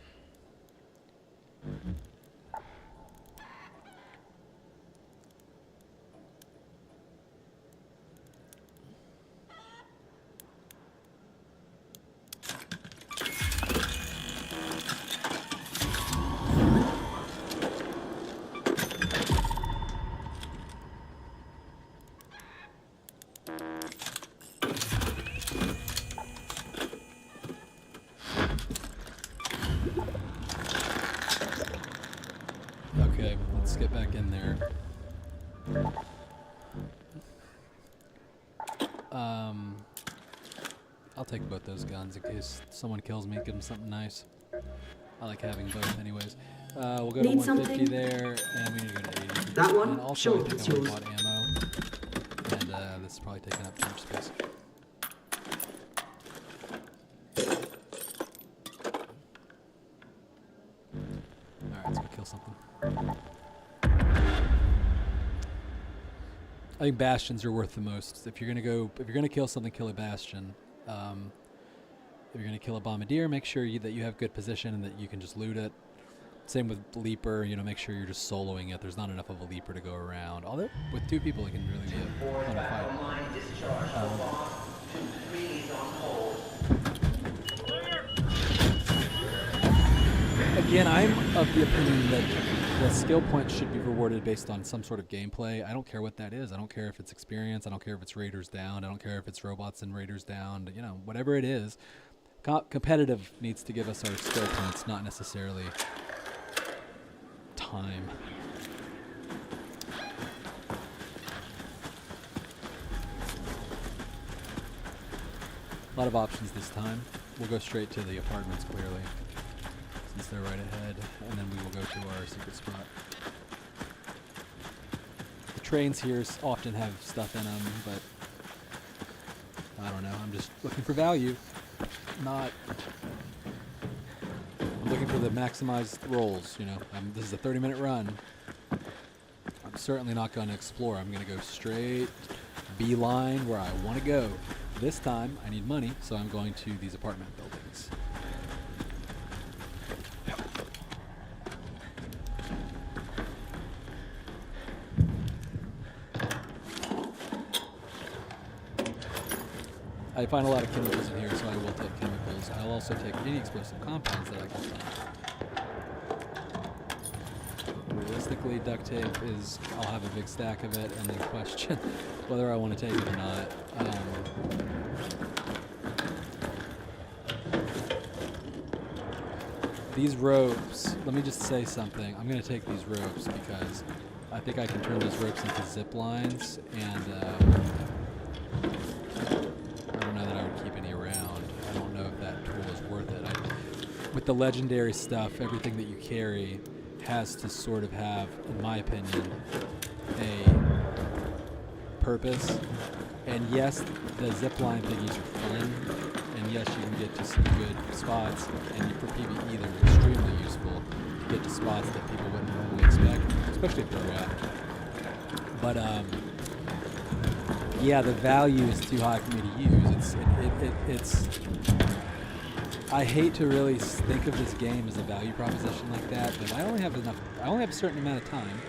Okay, let's get back in there. I'll take both those guns in case someone kills me. Give them something nice. I like having both, anyways. We'll go Need to 150 something? there, and we need to go to 80. That one? And also, Sure, I think it's I would've yours. bought ammo, and this is probably taking up too much space. All right, let's go kill something. I think bastions are worth the most. If you're gonna kill something, kill a bastion. If you're gonna kill a bombardier, make sure that you have good position and that you can just loot it. Same with leaper. You know, make sure you're just soloing it. There's not enough of a leaper to go around. Although with 2 people, it can really be a fun fight. Again, I'm of the opinion that the skill points should be rewarded based on some sort of gameplay. I don't care what that is. I don't care if it's experience. I don't care if it's raiders down. I don't care if it's robots and raiders down. You know, whatever it is, competitive needs to give us our skill points, not necessarily time. A lot of options this time. We'll go straight to the apartments, clearly, since they're right ahead, and then we will go to our secret spot. The trains here often have stuff in them, but I don't know. I'm just looking for value. I'm looking for the maximized rolls, you know. This is a 30-minute run. I'm certainly not going to explore. I'm going to go straight beeline where I want to go. This time, I need money, so I'm going to these apartment buildings. I find a lot of chemicals in here, so I will take chemicals. I'll also take any explosive compounds that I can find. Realistically, basically duct tape is, I'll have a big stack of it and then question whether I want to take it or not. These ropes, let me just say something. I'm going to take these ropes because I think I can turn these ropes into zip lines, and I don't know that I would keep any around. I don't know if that tool is worth it. With the legendary stuff, everything that you carry has to sort of have, in my opinion, a purpose. And yes, the zipline thingies are fun, and yes, you can get to some good spots, and for PvE they're extremely useful to get to spots that people wouldn't normally expect, especially if they're rad. But yeah, the value is too high for me to use. It's I hate to really think of this game as a value proposition like that, but I only have a certain amount of time,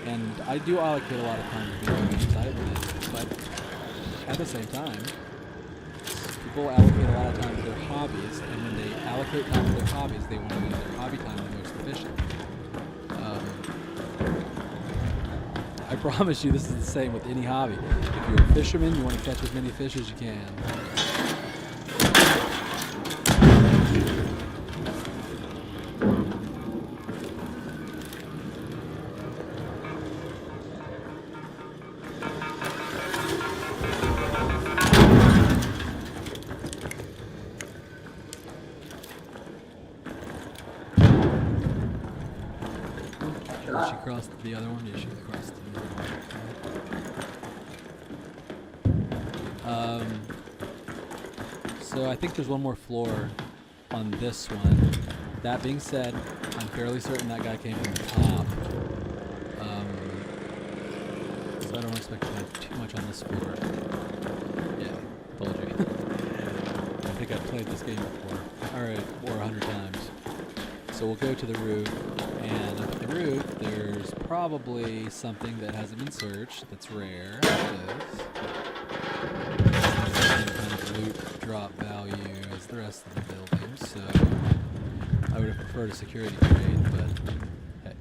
and I do allocate a lot of time to video games, I admit, but at the same time, people allocate a lot of time to their hobbies, and when they allocate time to their hobbies, they want to use their hobby time the most efficient. I promise you this is the same with any hobby. If you're a fisherman, you want to catch as many fish as you can. Did she cross the other one? Yeah, she crossed the other one. So I think there's one more floor on this one. That being said, I'm fairly certain that guy came from the top. So I don't expect to have too much on this floor. Yeah, told you. I think I've played this game before. Alright, or 100 times. So we'll go to the roof, and up at the roof, there's probably something that hasn't been searched that's rare. Same kind of loot drop value as the rest of the building, so I would have preferred a security trade, but hey.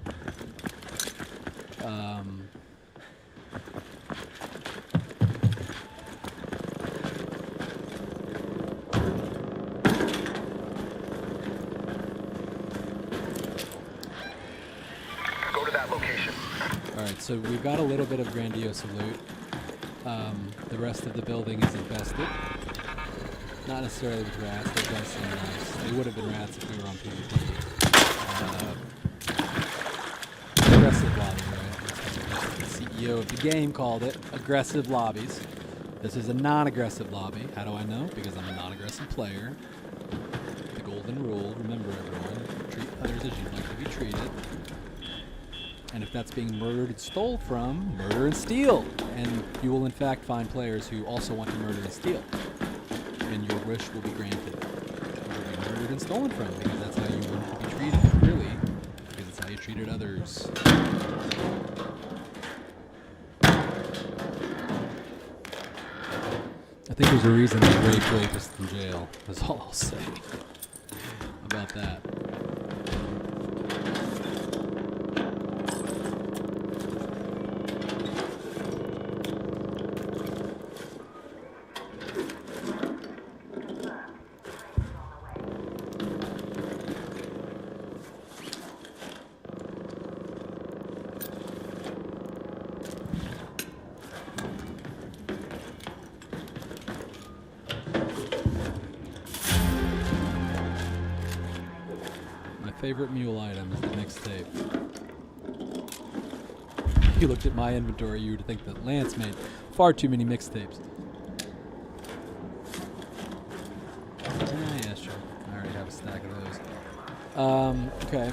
Alright, so we've got a little bit of grandiose loot. The rest of the building is infested. Not necessarily with rats, those guys seem nice. They would have been rats if we were on PvP. Aggressive lobby, right? The CEO of the game called it aggressive lobbies. This is a non-aggressive lobby. How do I know? Because I'm a non-aggressive player. The golden rule, remember everyone, treat others as you'd like to be treated. And if that's being murdered and stole from, murder and steal. And you will in fact find players who also want to murder and steal. And your wish will be granted. You will be murdered and stolen from, because that's how you want to be treated, really. Because it's how you treated others. I think there's a reason they rape rapists in jail. That's all I'll say about that. Favorite mule item is the mixtape. If you looked at my inventory, you would think that Lance made far too many mixtapes. Yeah, sure. I already have a stack of those. Okay.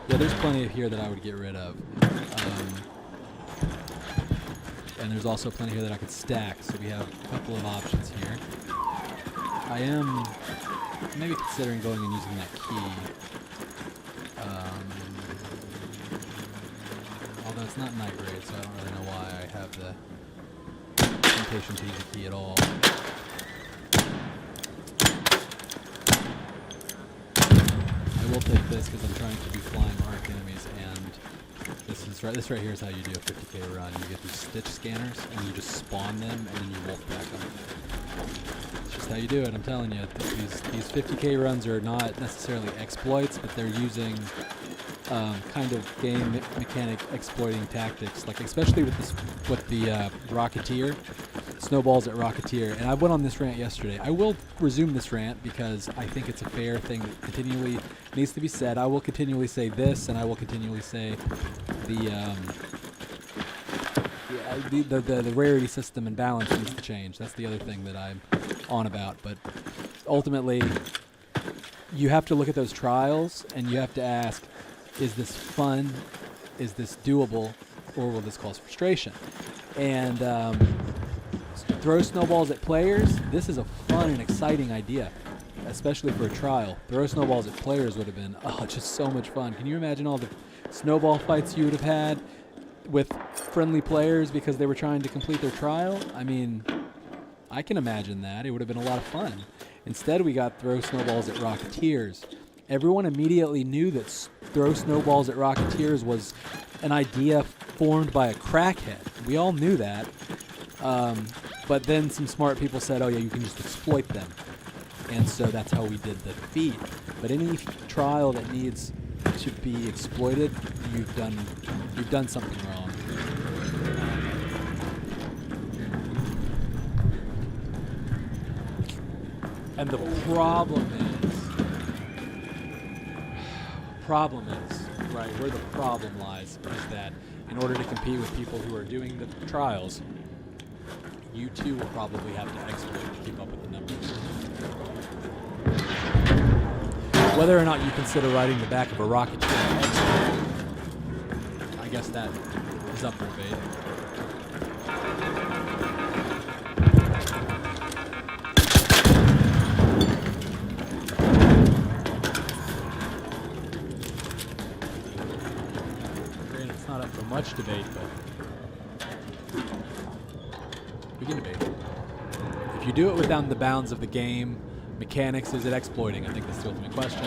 Yeah, there's plenty of here that I would get rid of. And there's also plenty here that I could stack, so we have a couple of options here. I am maybe considering going and using that key. Although it's not night raid, so I don't really know why I have the temptation to use the key at all. I I will take this because I'm trying to do flying arc enemies, and this right here is how you do a 50k run. You get these stitch scanners, and you just spawn them, and then you wolf pack them. It's just how you do it. I'm telling you, these 50k runs are not necessarily exploits, but they're using kind of game mechanic exploiting tactics, like especially with the Rocketeer. Snowballs at Rocketeer, and I went on this rant yesterday. I will resume this rant because I think it's a fair thing that continually needs to be said. I will continually say this, and I will continually say the rarity system and balance needs to change. That's the other thing that I'm on about. But ultimately, you have to look at those trials, and you have to ask, is this fun? Is this doable? Or will this cause frustration? And throw snowballs at players. This is a fun and exciting idea, especially for a trial. Throw snowballs at players would have been just so much fun. Can you imagine all the snowball fights you would have had with friendly players because they were trying to complete their trial? I mean, I can imagine that. It would have been a lot of fun. Instead, we got throw snowballs at Rocketeers. Everyone immediately knew that throw snowballs at Rocketeers was an idea formed by a crackhead. We all knew that. But then some smart people said, oh yeah, you can just exploit them. And so that's how we did the feat. But any trial that needs to be exploited, you've done something wrong. And the problem is, right, where the problem lies is that in order to compete with people who are doing the trials, you too will probably have to exploit to keep up with the numbers. Whether or not you consider riding the back of a Rocketeer exploit, I guess that is up for debate. Granted, it's not up for much debate, but we can debate. If you do it within the bounds of the game mechanics, is it exploiting? I think that's the ultimate question.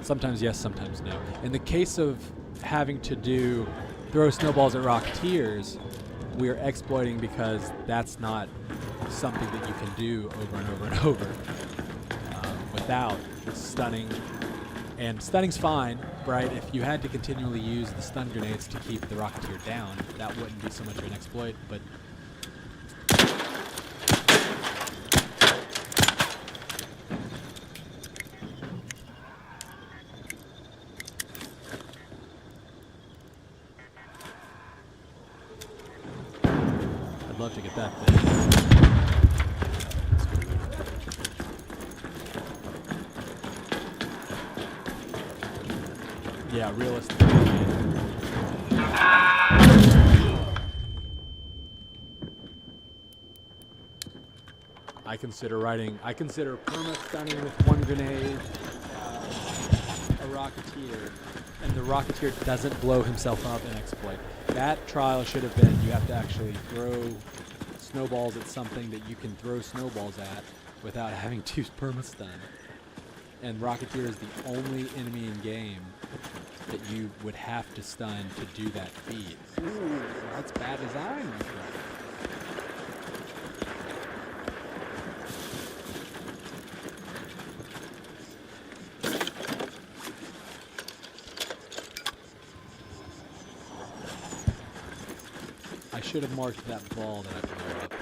Sometimes yes, sometimes no. In the case of having to throw snowballs at Rocketeers, we are exploiting because that's not something that you can do over and over and over without stunning. And stunning's fine, right? If you had to continually use the stun grenades to keep the Rocketeer down, that wouldn't be so much of an exploit, but I'd love to get that thing. Yeah, realistically. I consider perma-stunning with one grenade a Rocketeer, and the Rocketeer doesn't blow himself up and exploit. That trial should have been you have to actually throw snowballs at something that you can throw snowballs at without having to perma-stun. And Rocketeer is the only enemy in game that you would have to stun to do that feat. Ooh, that's bad design, my friend. I should have marked that ball that I blew up.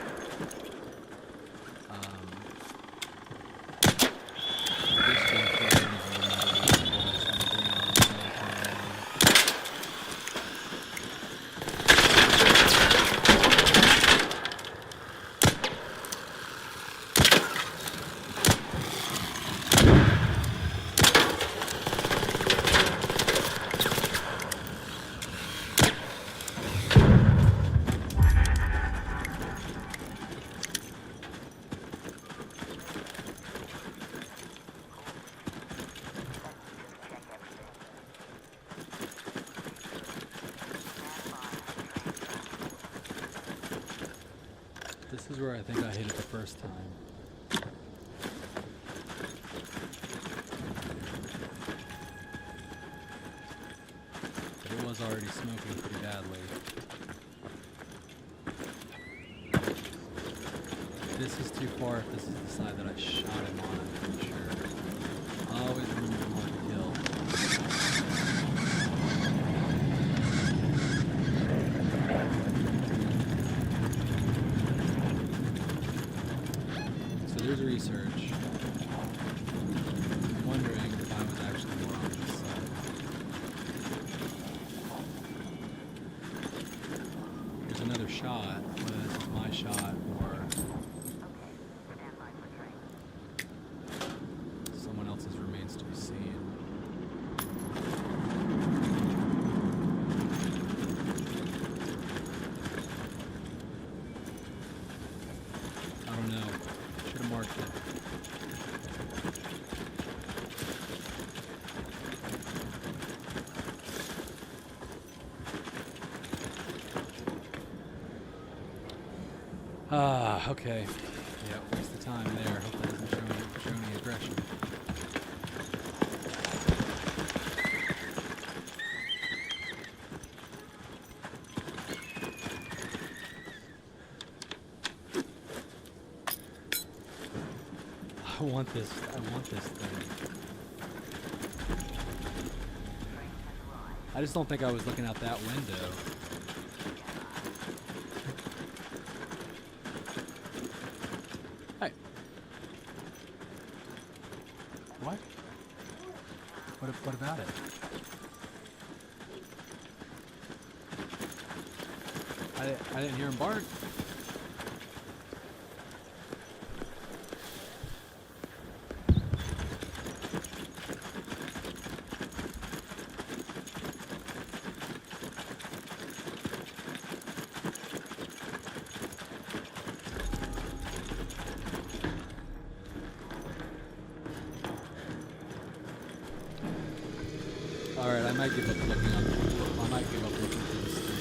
This is where I think I hit it the first time. already smoking pretty badly. This is too far if this is the side that I shot him on, I'm pretty sure. Always remember to mark the kill. So there's research. I'm wondering if I was actually more on this side. There's another shot, whether this is my shot or someone else's remains to be seen. I don't know. Should have marked it. Ah, okay. Yeah, waste the time there. Hope that doesn't show any aggression. I want this thing. I just don't think I was looking out that window. Hey. What? What about it? I didn't hear him bark. Alright, I might give up looking up. I might give up looking for this thing.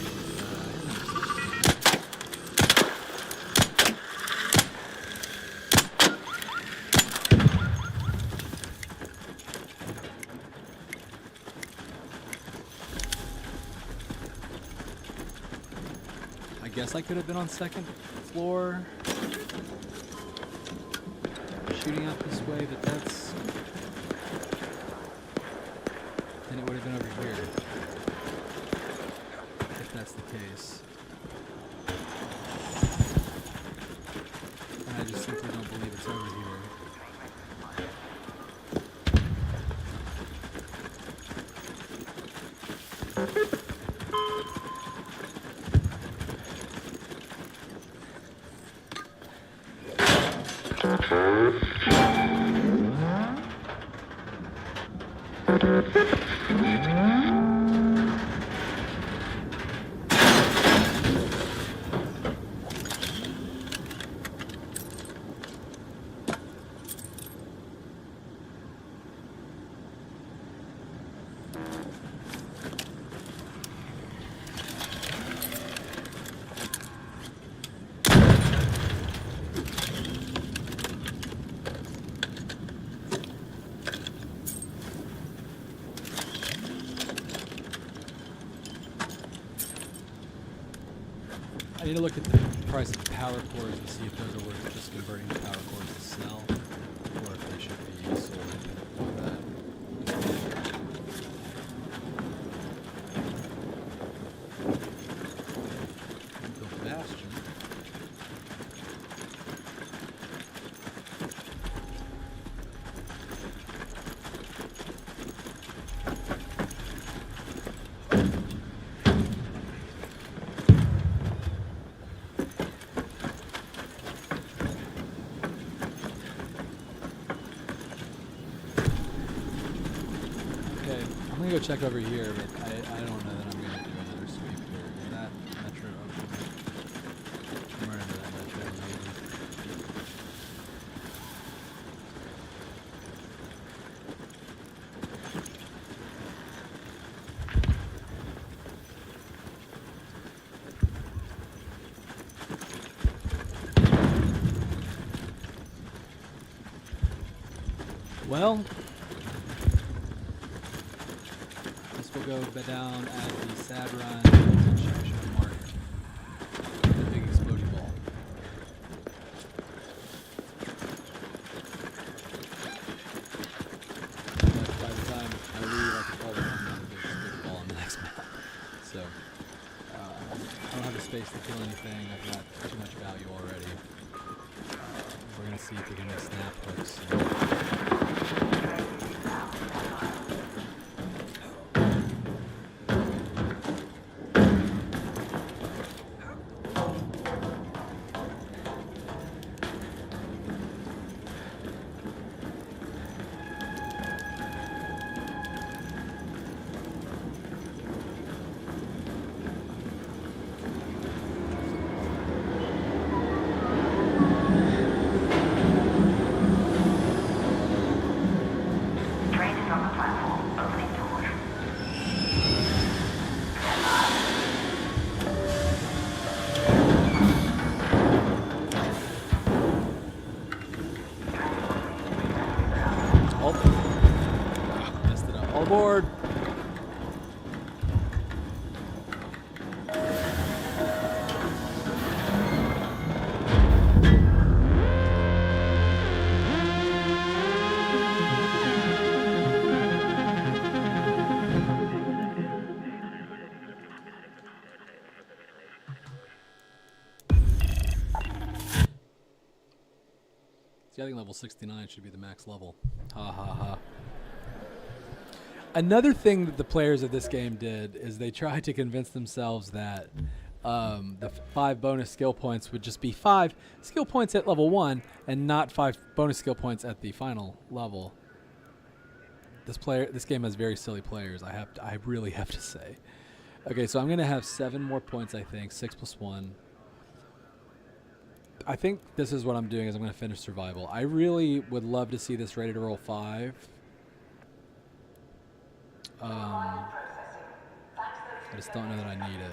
I guess I could have been on second floor shooting out this way, but that's... then it would have been over here, if that's the case. And I just simply don't believe it's over here. I need to look at the price of power cords to see if those are worth just converting to power cords to sell, or if they should be sold for that. The Bastion. I'm gonna go check over here, but I don't know that I'm gonna do another sweep here. Is that metro open? I'm right into that metro, maybe. Well, that's what go down at the Sad Run detention mark. The big exploding ball. But by the time I leave, I can probably find another big exploding ball on the next map. So, I don't have the space to kill anything. I've got too much value already. We're going to see if we can make snap hooks. Train is on the platform. Opening doors. Oh, messed it up. All aboard! See, I think level 69 should be the max level. Ha ha ha. Another thing that the players of this game did is they tried to convince themselves that the 5 bonus skill points would just be 5 skill points at level 1 and not 5 bonus skill points at the final level. This game has very silly players, I really have to say. Okay, so I'm going to have 7 more points, I think. 6 plus 1. I think this is what I'm doing is I'm going to finish survival. I really would love to see this ready to roll 5. I just don't know that I need it.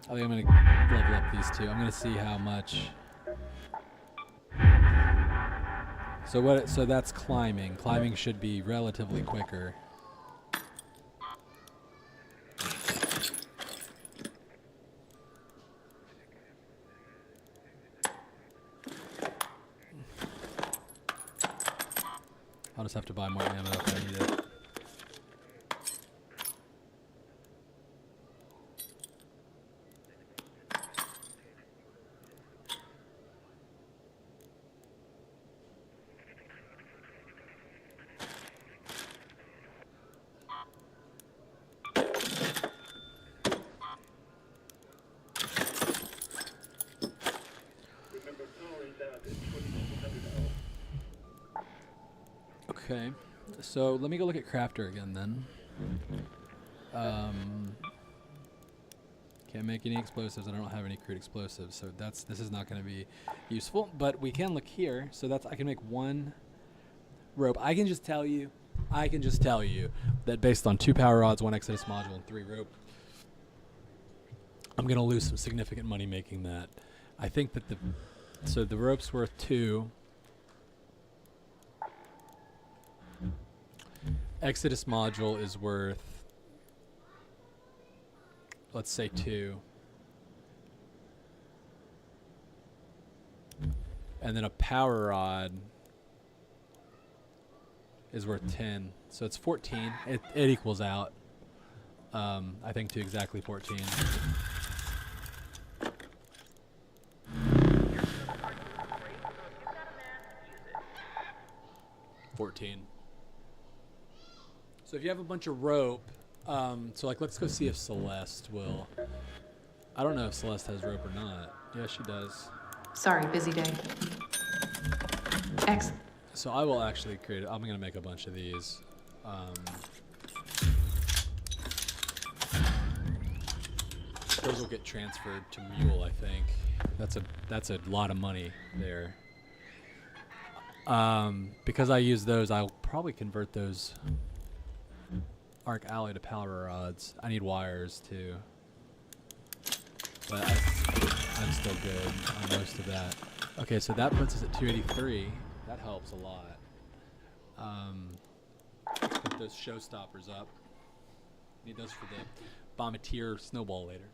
I think I'm going to level up these 2. I'm going to see how much. So that's climbing. Climbing should be relatively quicker. I'll just have to buy more ammo if I need it. Okay, so let me go look at Crafter again then. Can't make any explosives. I don't have any crude explosives, so this is not going to be useful. But we can look here. So I can make 1 rope. I can just tell you that based on 2 power rods, 1 Exodus module, and 3 rope, I'm going to lose some significant money making that. I think that the rope's worth 2. Exodus module is worth, let's say 2. And then a power rod is worth 10. So it's 14. It equals out. I think to exactly 14. 14. So if you have a bunch of rope, so like let's go see if Celeste will. I don't know if Celeste has rope or not. Yeah, she does. Sorry, busy day. X. So I will actually create. I'm gonna make a bunch of these. Those will get transferred to Mule, I think. That's a lot of money there. Because I use those, I'll probably convert those arc alloy to power rods. I need wires too, but I'm still good on most of that. Okay, so that puts us at 283. That helps a lot. Let's put those showstoppers up. Need those for the Bombardier snowball later.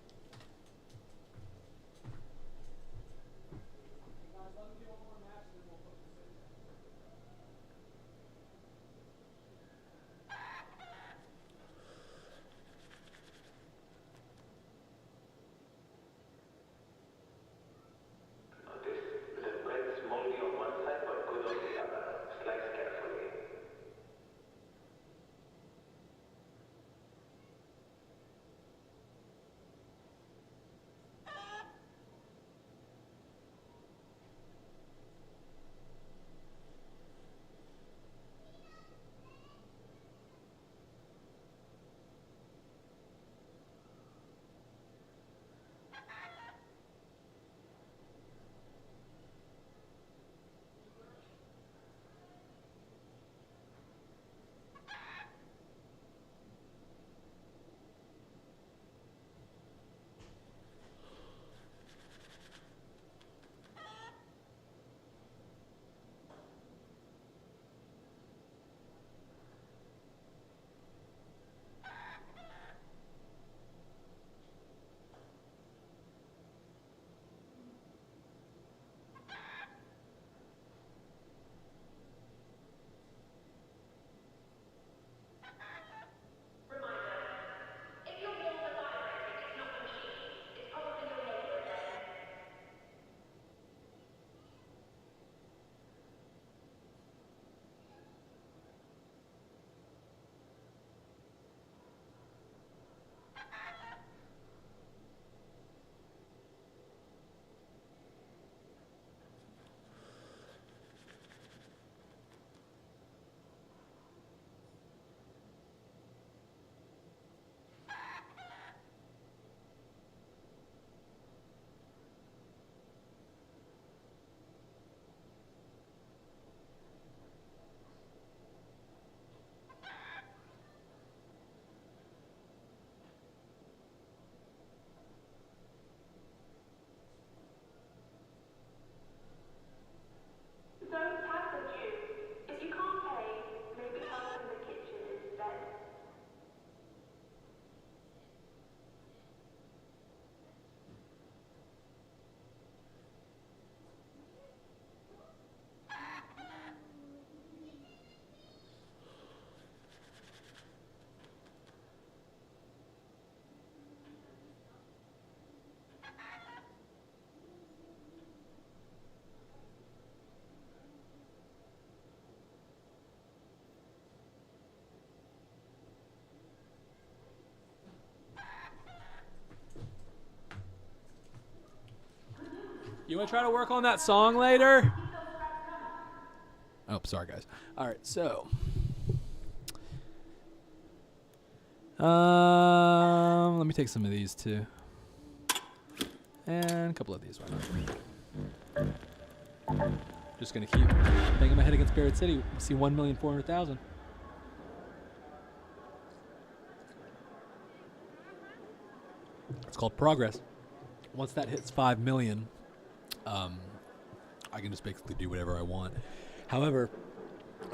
You want to try to work on that song later? Oh, sorry, guys. All right, so. Let me take some of these, too. And a couple of these. Why not? Just going to keep banging my head against Barrett City. We see 1,400,000. It's called progress. Once that hits 5 million, I can just basically do whatever I want. However,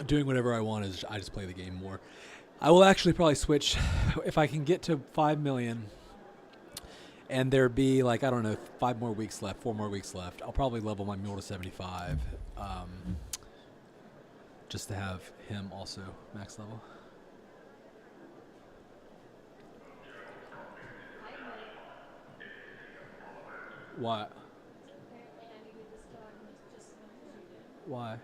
doing whatever I want is I just play the game more. I will actually probably switch if I can get to 5 million and there be like, I don't know, 4 more weeks left. I'll probably level my mule to 75 just to have him also max level. What? Why?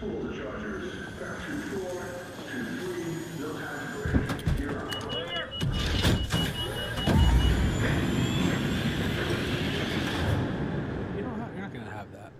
Pull the chargers. Back to 4, to 3, no time to break. You're up. You're not gonna have that.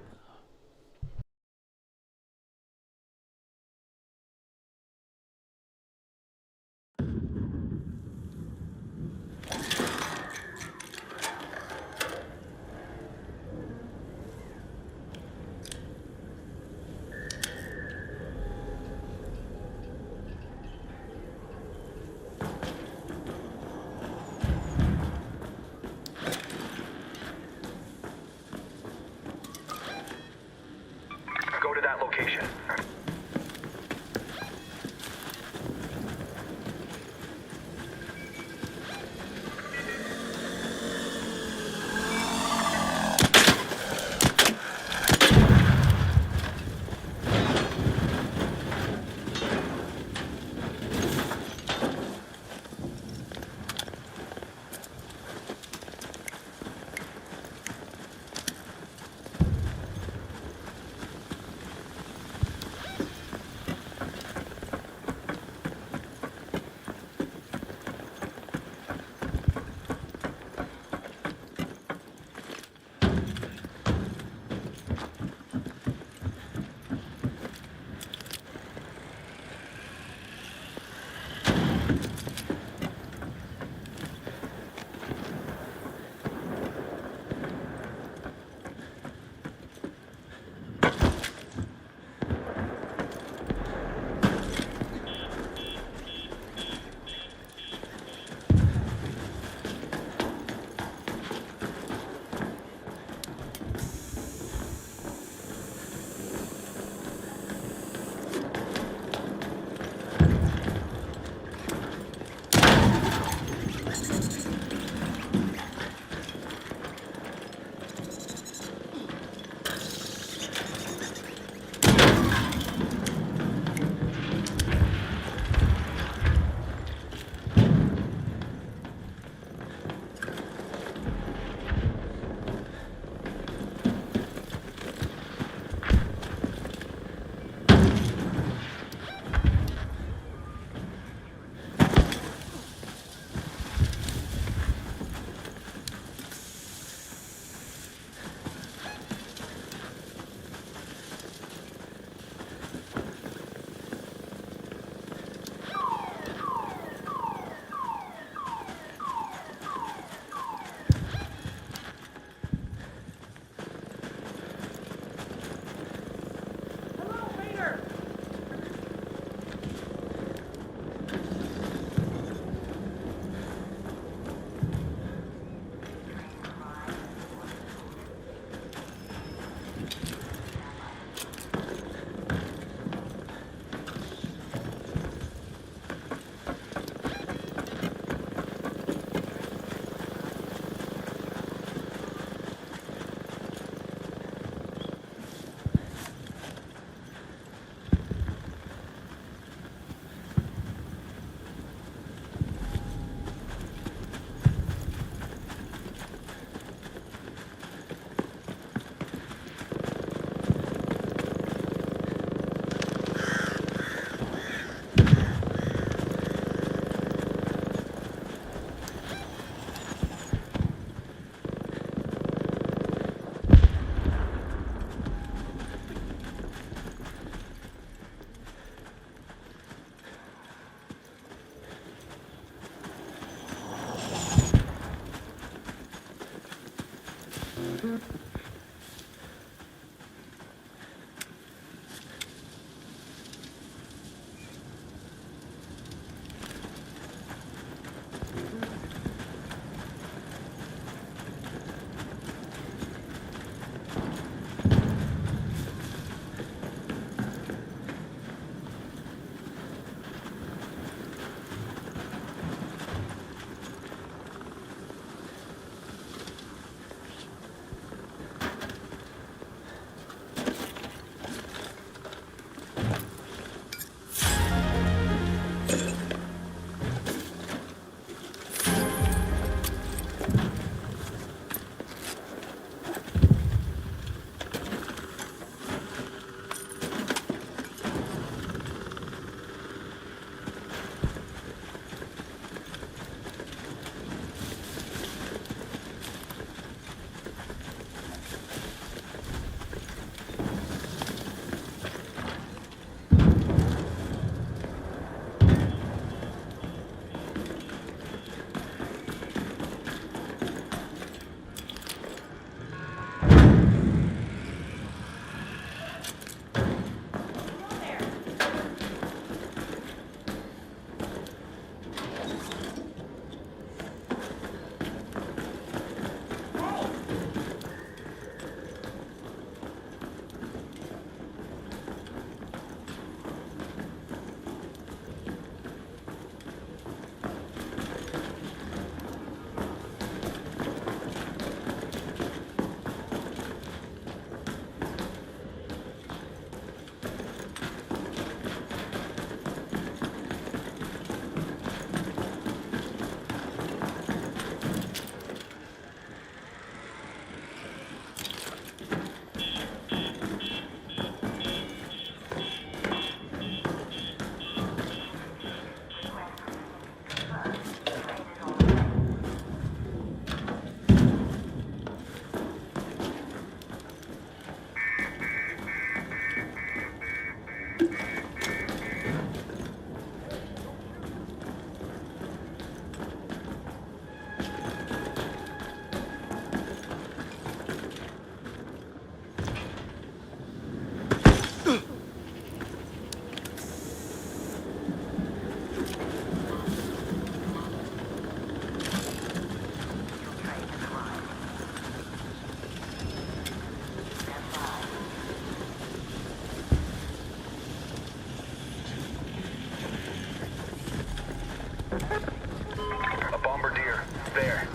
A bombardier. There.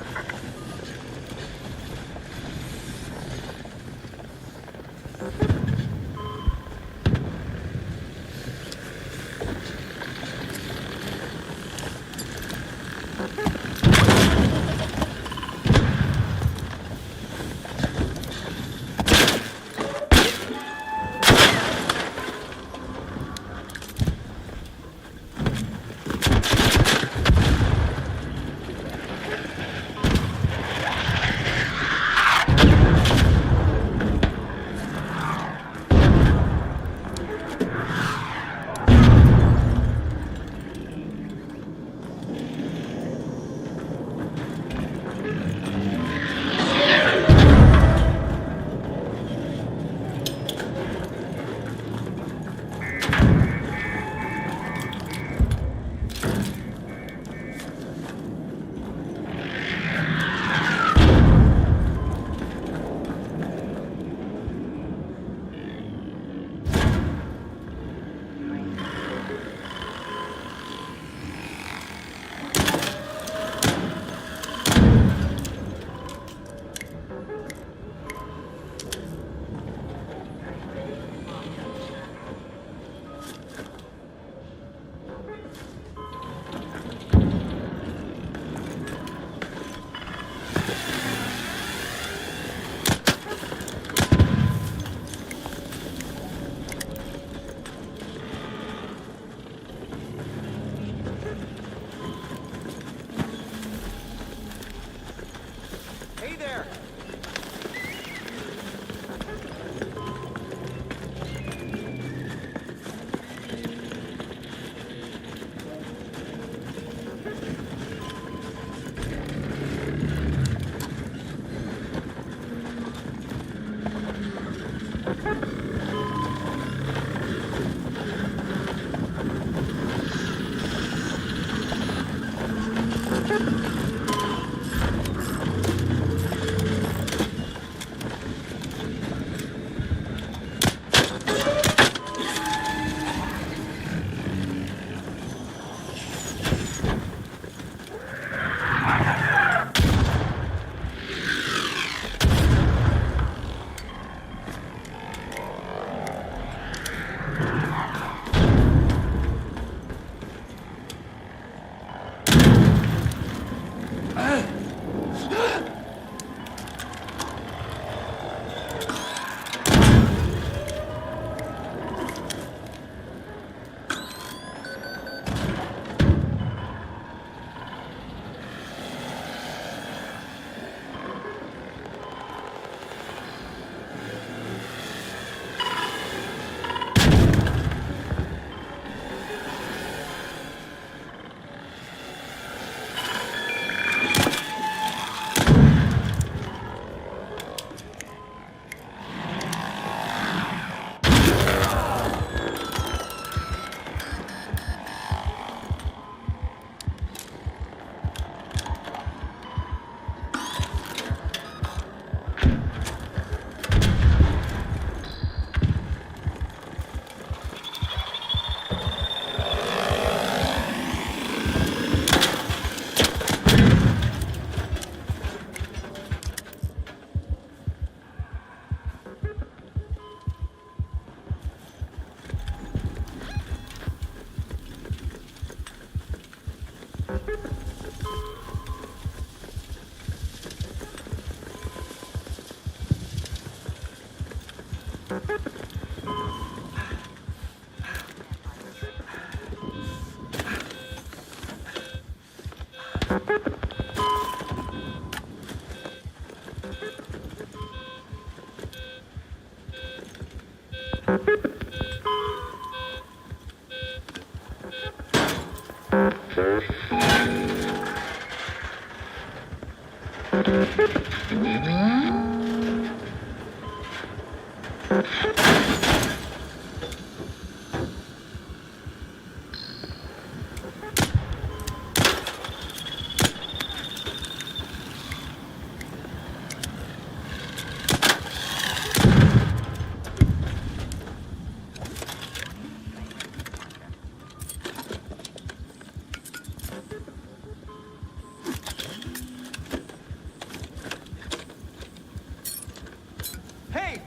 Hey there! Hey!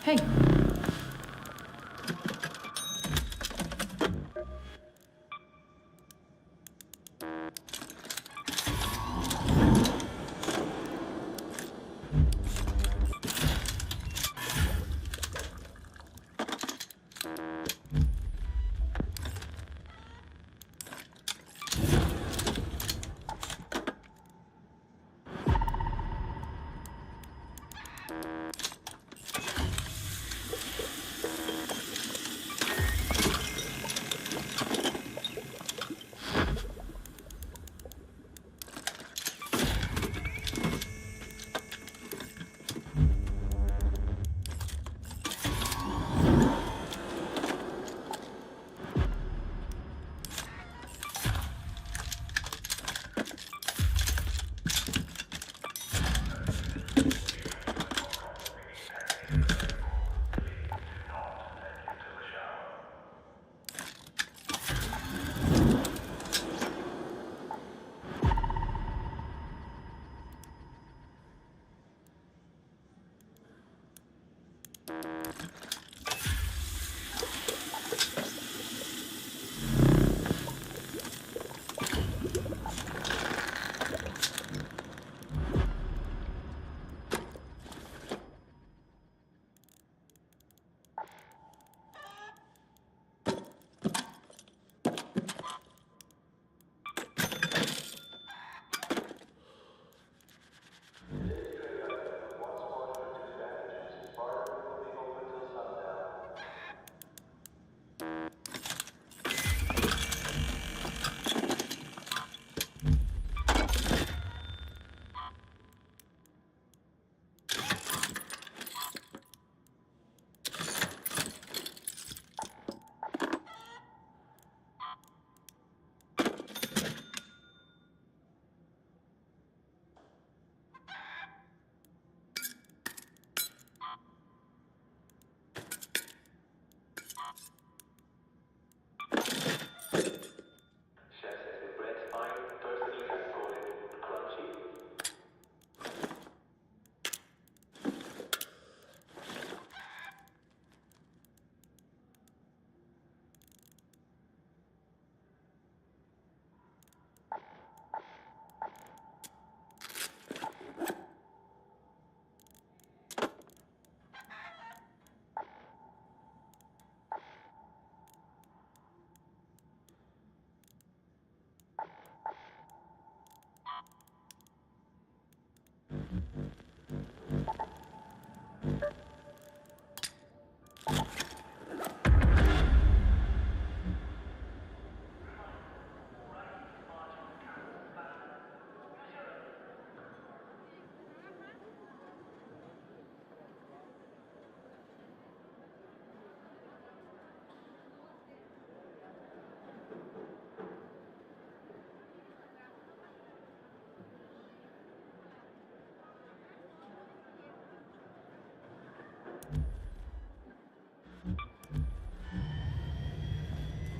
Hey.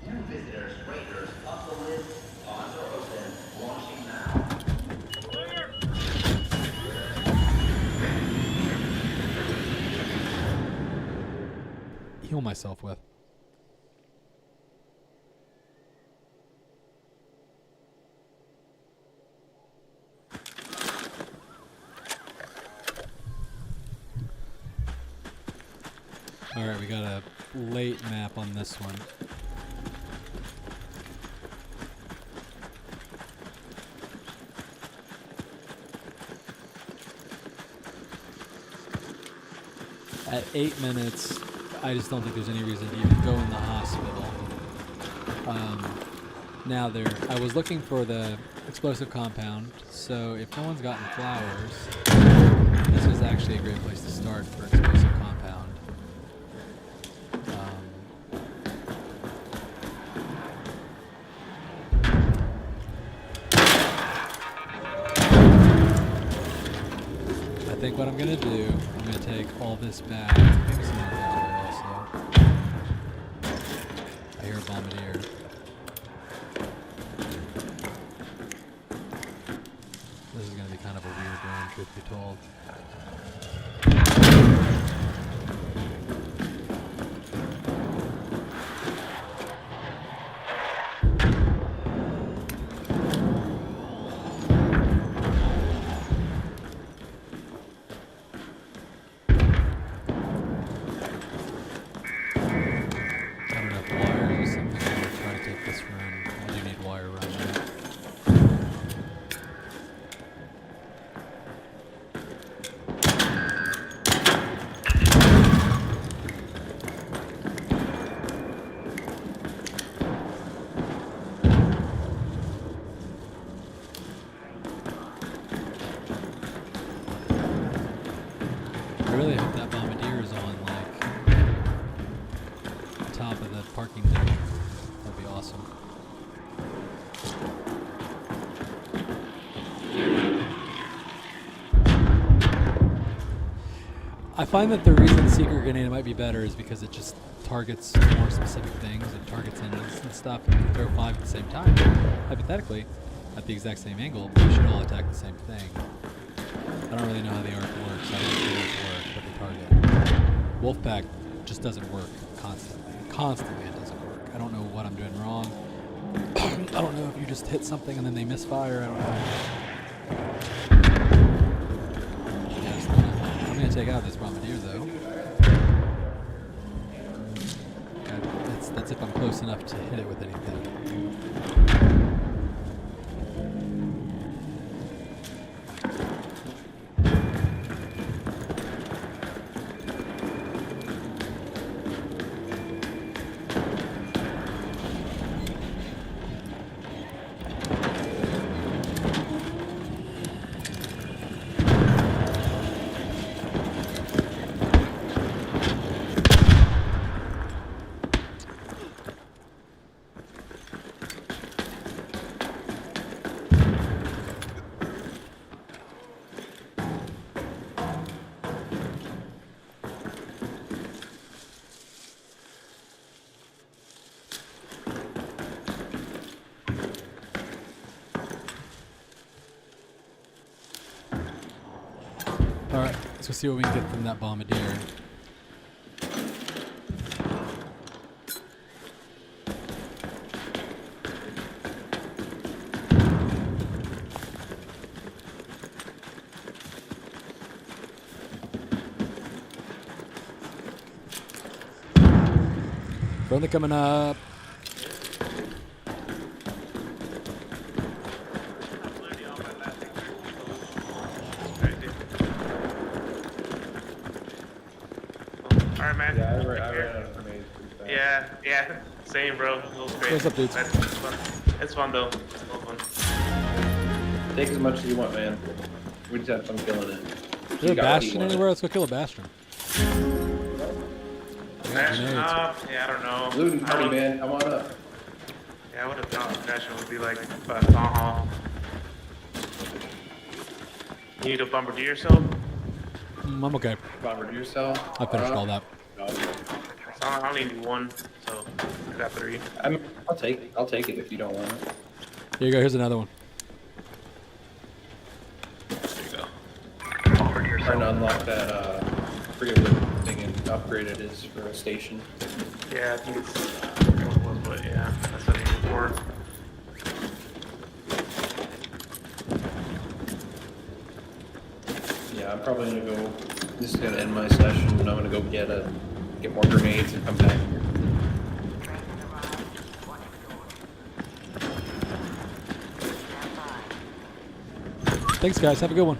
New visitors, raiders, up the list. Ponds are open. Launching now. Heal myself with. Alright, we got a late map on this one. At 8 minutes, I just don't think there's any reason to even go in the hospital. Now I was looking for the explosive compound, so if no one's gotten flowers, this is actually a great place to start for explosive compound. I think what I'm gonna do, I'm gonna take all this back. Maybe some of that way also. I hear a bombardier. kind of a weird room, truth be told. I don't know if wire is something that would try to take this run. I do need wire run there. I really hope that bombardier is on, like, top of the parking deck. That'd be awesome. I find that the reason Secret Grenade might be better is because it just targets more specific things. It targets enemies and stuff. You can throw 5 at the same time. Hypothetically, at the exact same angle, they should all attack the same thing. I don't really know how the arc works. I don't know how it works, but they target. Wolfpack just doesn't work constantly. Constantly it doesn't work. I don't know what I'm doing wrong. I don't know if you just hit something and then they misfire. I don't know. Yeah, I'm going to take out this bombardier though. That's if I'm close enough to hit it with anything. Alright, let's go see what we can get from that bombardier. Friendly coming up. Alright, man. Yeah, I ran out of grenades pretty fast. Yeah. Same, bro. A little crazy. What's up, dudes? It's fun. It's fun, though. It's a little fun. Take as much as you want, man. We just had fun killing it. Is there a Bastion anywhere? Let's go kill a Bastion. Bastion? Yeah, I don't know. Looting party, man. Come on up. Yeah, I would have thought Bastion would be like a town hall. You need a bombardier cell? I'm okay. Bombardier cell. I finished all that. No. So I only need 1, so I got 3. I'll take it if you don't want it. Here you go. Here's another one. There you go. Trying to unlock that, forget what thing and upgrade it is for a station. Yeah, I think it's, I forget what it was, but yeah, that's what I needed for. Yeah, I'm probably gonna go, this is gonna end my session, and I'm gonna go get more grenades and come back here. Thanks, guys. Have a good one.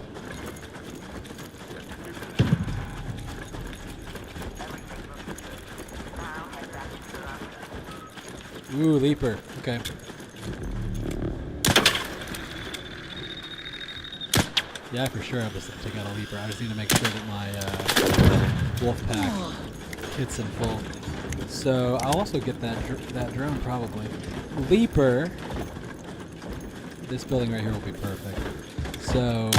Ooh, Leaper. Okay. Yeah, for sure. I'll just take out a Leaper. I just need to make sure that my wolf pack hits in full. So I'll also get that drone probably. Leaper. This building right here will be perfect. So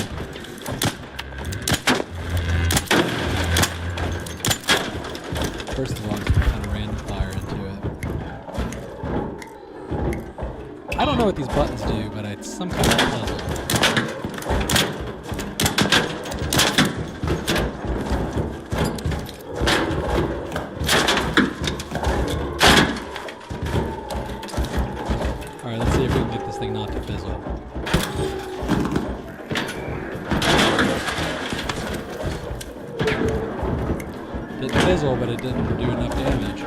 first of all, I'm just gonna kind of random fire into it. I don't know what these buttons do, but it's some kind of puzzle. fizzle? Didn't fizzle, but it didn't do enough damage.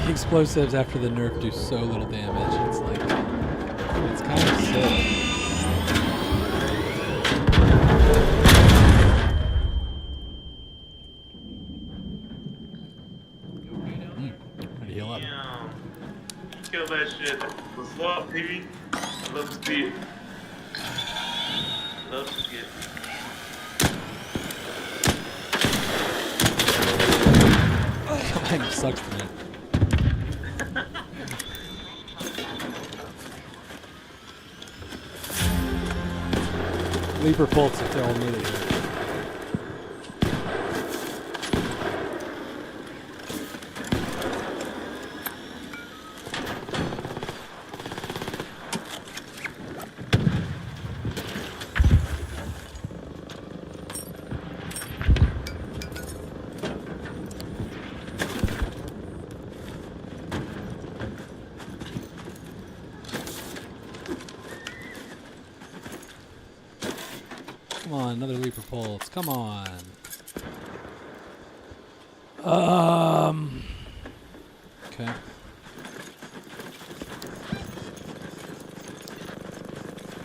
Explosives after the nerf do so little damage. It's like, it's kind of silly. Heal up. Damn. Kill that shit. What's up, TV? Love to see it. Love to see it. Kind of sucks to me. Leaper pulse if they're all needed here. Come on, another Leaper pulse. Come on. Okay. I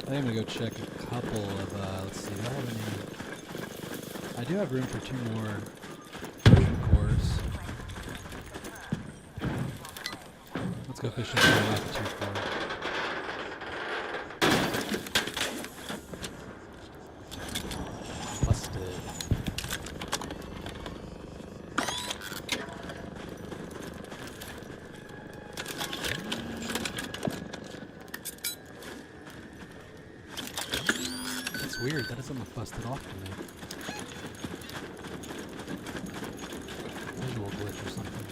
think I'm gonna go check a couple of, let's see, do I have any? I do have room for 2 more fishing cores. Let's go fishing for the last 2 cores. Busted. That's weird. That doesn't look busted off to me. Visual glitch or something.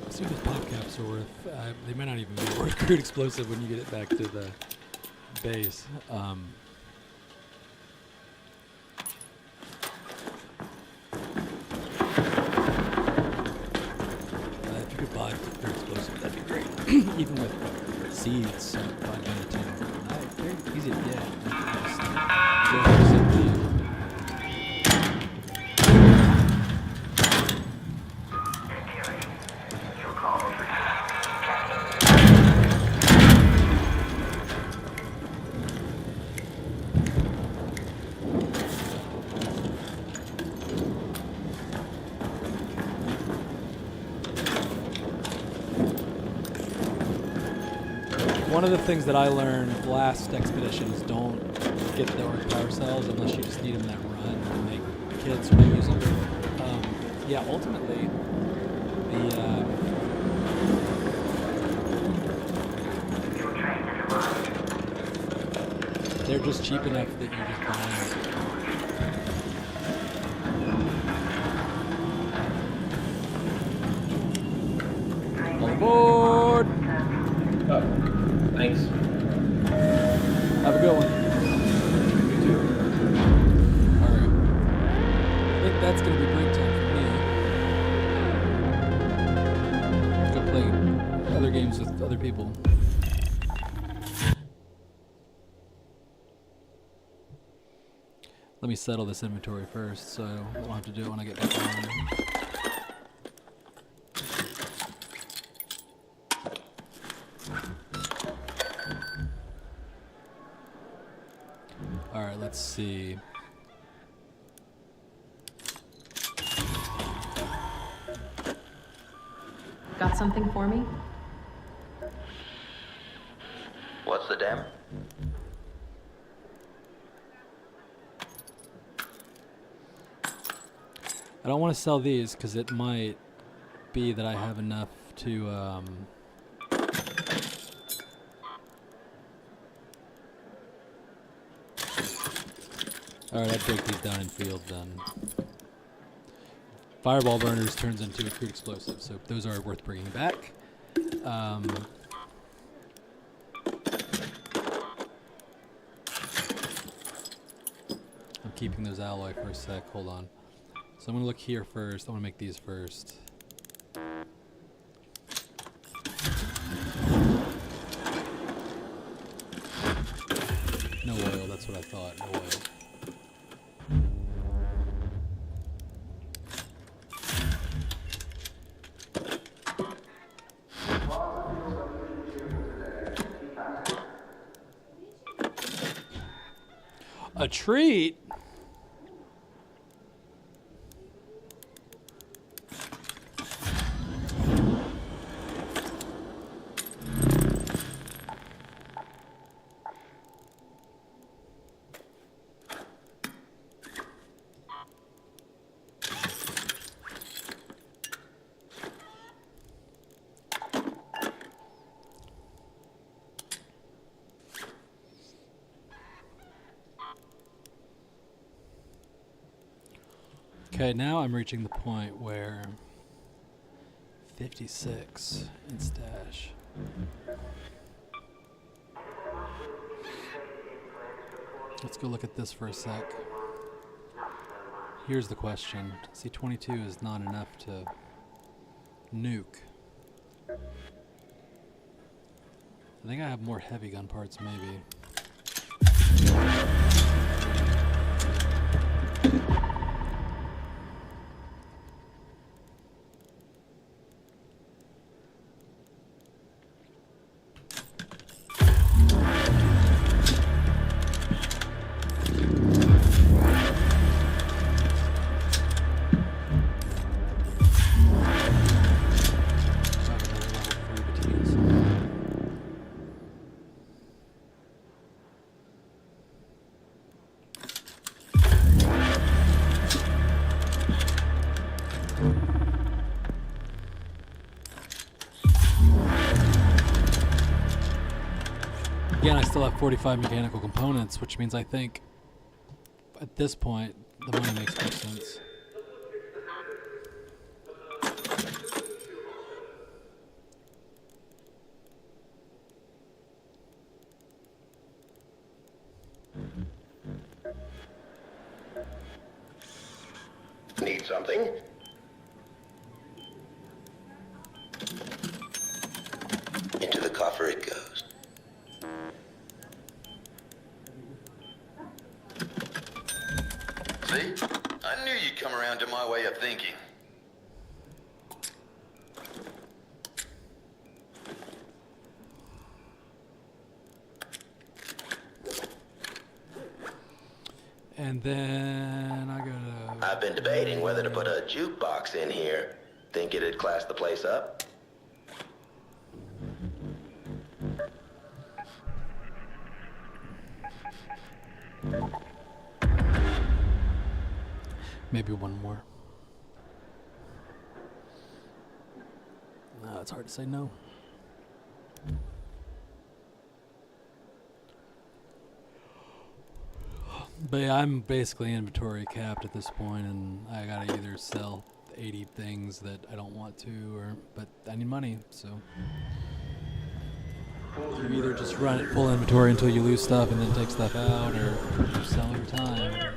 See what these pop caps are worth. They might not even be worth crude explosive when you get it back to the base. If you could buy crude explosive, that'd be great. Even with seeds, 5 out of 10. Very easy to get. Just go simply. One of the things that I learned last expedition is don't get the Arc Power Cells unless you just need them that run and make kids use them. Yeah, ultimately, they're just cheap enough that you just buy them. All aboard! Oh, thanks. Have a good one. You too. Alright. I think that's going to be break time for me. Go play other games with other people. Let me settle this inventory first, so I don't have to do it when I get back on. Alright, let's see. Got something for me? What's the dam? I don't want to sell these because it might be that I have enough to Alright, I'd break these down in field then. Fireball burners turns into a crude explosive, so those are worth bringing back. I'm keeping those alloy for a sec, hold on. So I'm going to look here first, I want to make these first. No oil, that's what I thought, no oil. A treat? Okay, now I'm reaching the point where 56 in stash. Let's go look at this for a sec. Here's the question. C-22 is not enough to nuke. I think I have more heavy gun parts, maybe. Again, I still have 45 mechanical components, which means I think at this point the money makes more sense. Need something? Into the coffer it goes. See? I knew you'd come around to my way of thinking. And then I gotta... I've been debating whether to put a jukebox in here. Think it'd class the place up? Maybe one more. No, it's hard to say no. But yeah, I'm basically inventory capped at this point, and I gotta either sell 80 things that I don't want to, or but I need money, so you either just run it full inventory until you lose stuff and then take stuff out, or sell your time.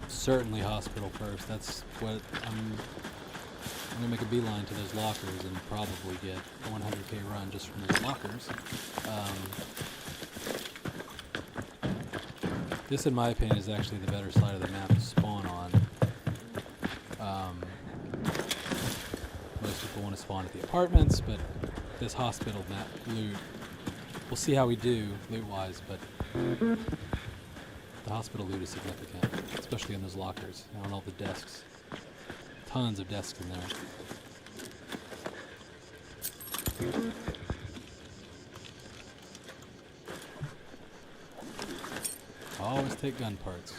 Certainly hospital first. That's what I'm gonna make a beeline to those lockers and probably get a 100k run just from those lockers. This, in my opinion, is actually the better side of the map to spawn on. Most people want to spawn at the apartments, but this hospital map loot, we'll see how we do loot-wise, but the hospital loot is significant, especially in those lockers and on all the desks. Tons of desks in there. Always take gun parts.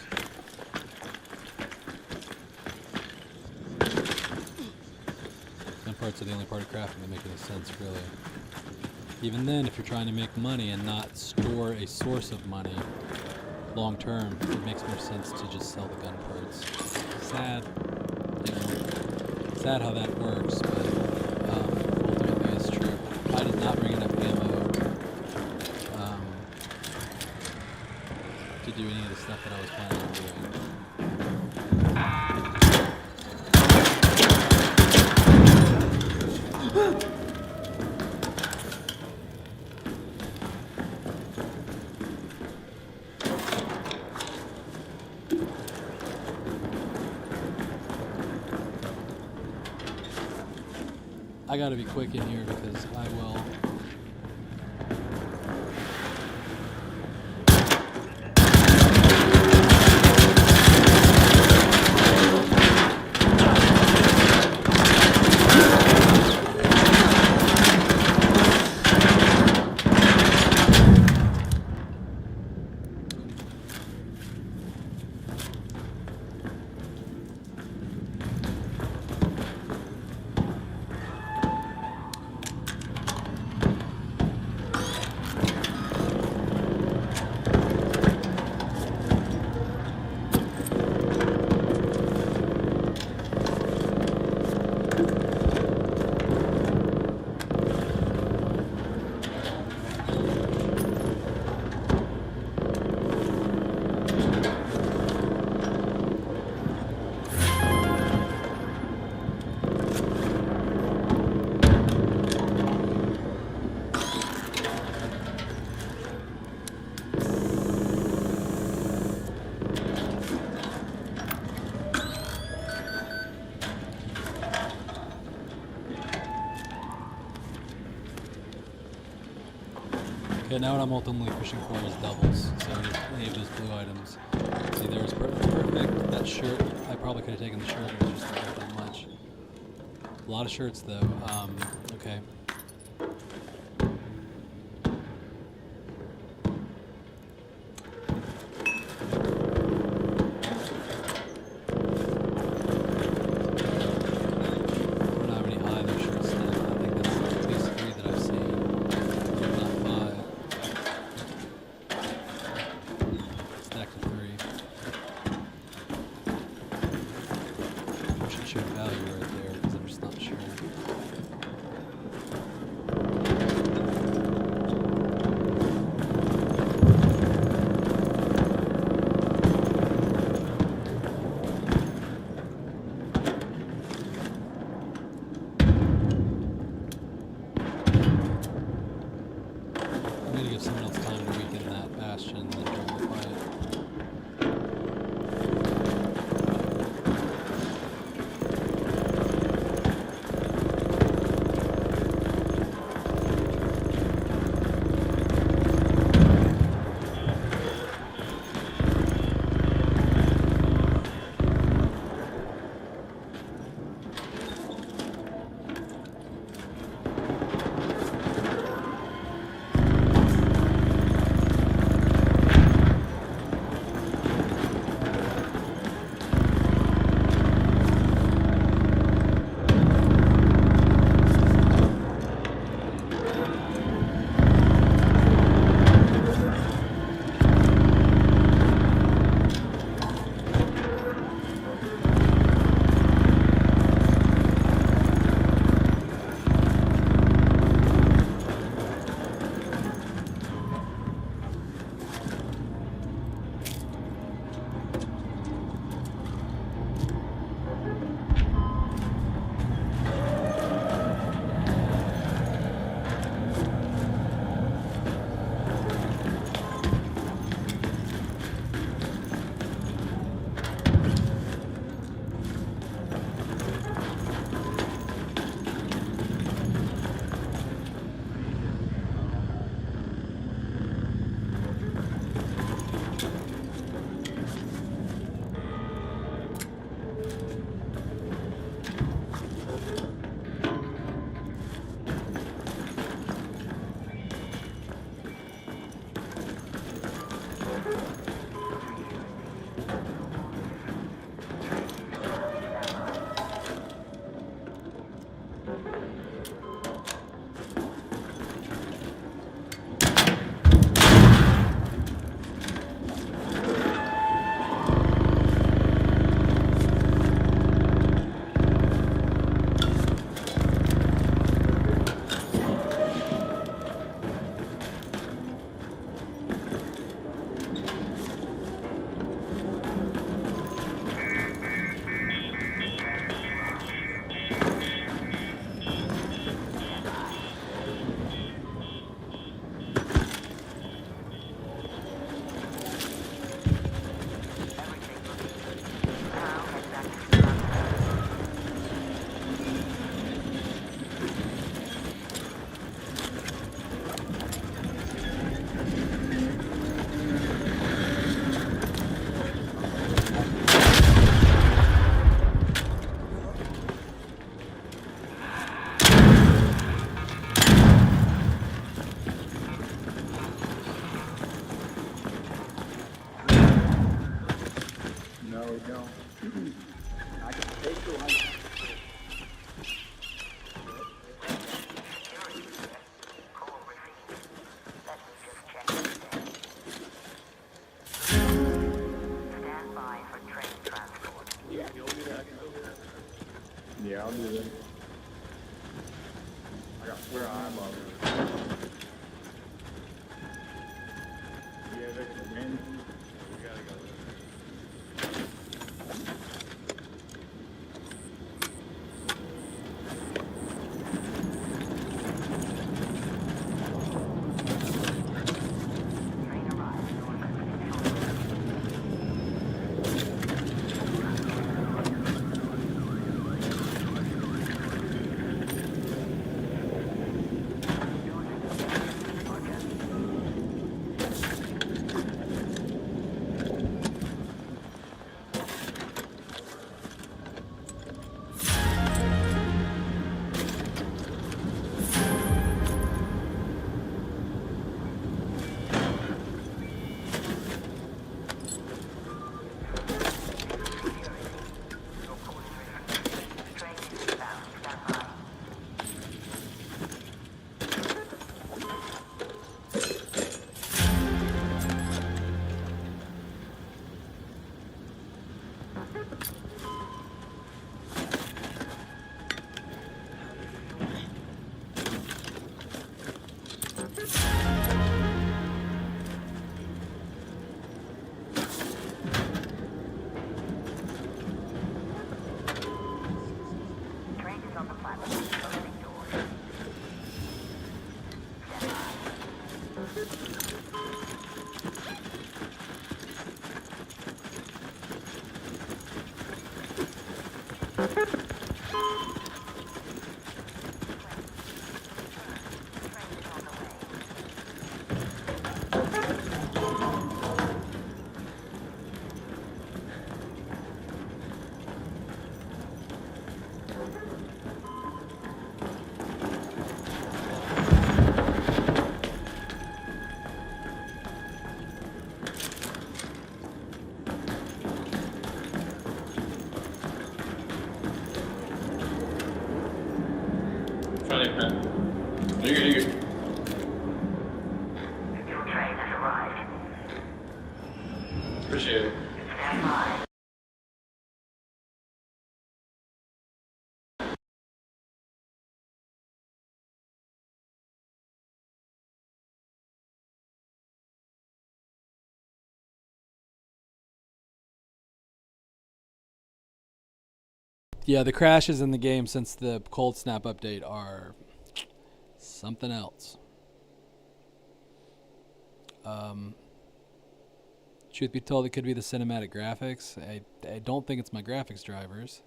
Gun parts are the only part of crafting that make any sense, really. Even then, if you're trying to make money and not store a source of money long term, it makes more sense to just sell the gun parts. Sad, you know, sad how that works, but ultimately it's true. I did not bring enough ammo to do any of the stuff that I was planning on doing. I gotta be quick in here because I will. Okay, now what I'm ultimately fishing for is doubles, so any of those blue items. See, there's perfect. That shirt, I probably could have taken the shirt, but it's just not worth that much. A lot of shirts, though. Okay. I can take the one. Stand by for train transport. Yeah, yeah, I'll do that. I got where I'm up. Yeah, that's the man. We gotta go. Train is on the platform. Opening doors. Trying to man. You're good, you're good. Your train has arrived. Appreciate it. Stand by. Yeah, the crashes in the game since the Cold Snap update are something else. Truth be told, it could be the cinematic graphics. I don't think it's my graphics drivers.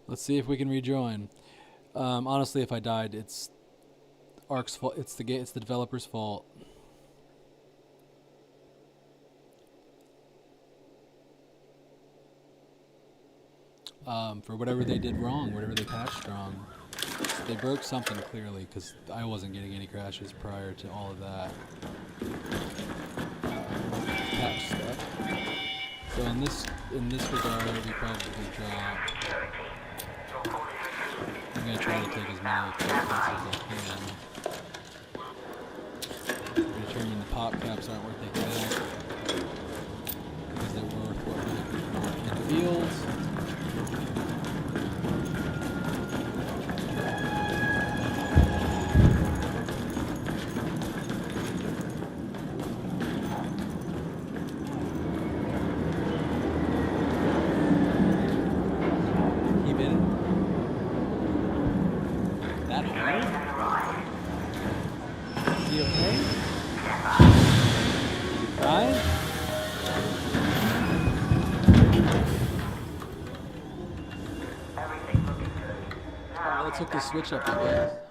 Let's see if we can rejoin. Honestly, if I died, it's Ark's fault. It's the it's the developer's fault. For whatever they did wrong, whatever they patched wrong. They broke something clearly, because I wasn't getting any crashes prior to all of that. Patch stuff. So in this regard, we probably drop. I'm gonna try to take as many caps as I can. Determine the pop caps aren't worth taking out because they're worth what we want in the fields. Let's hook the switch up, I guess.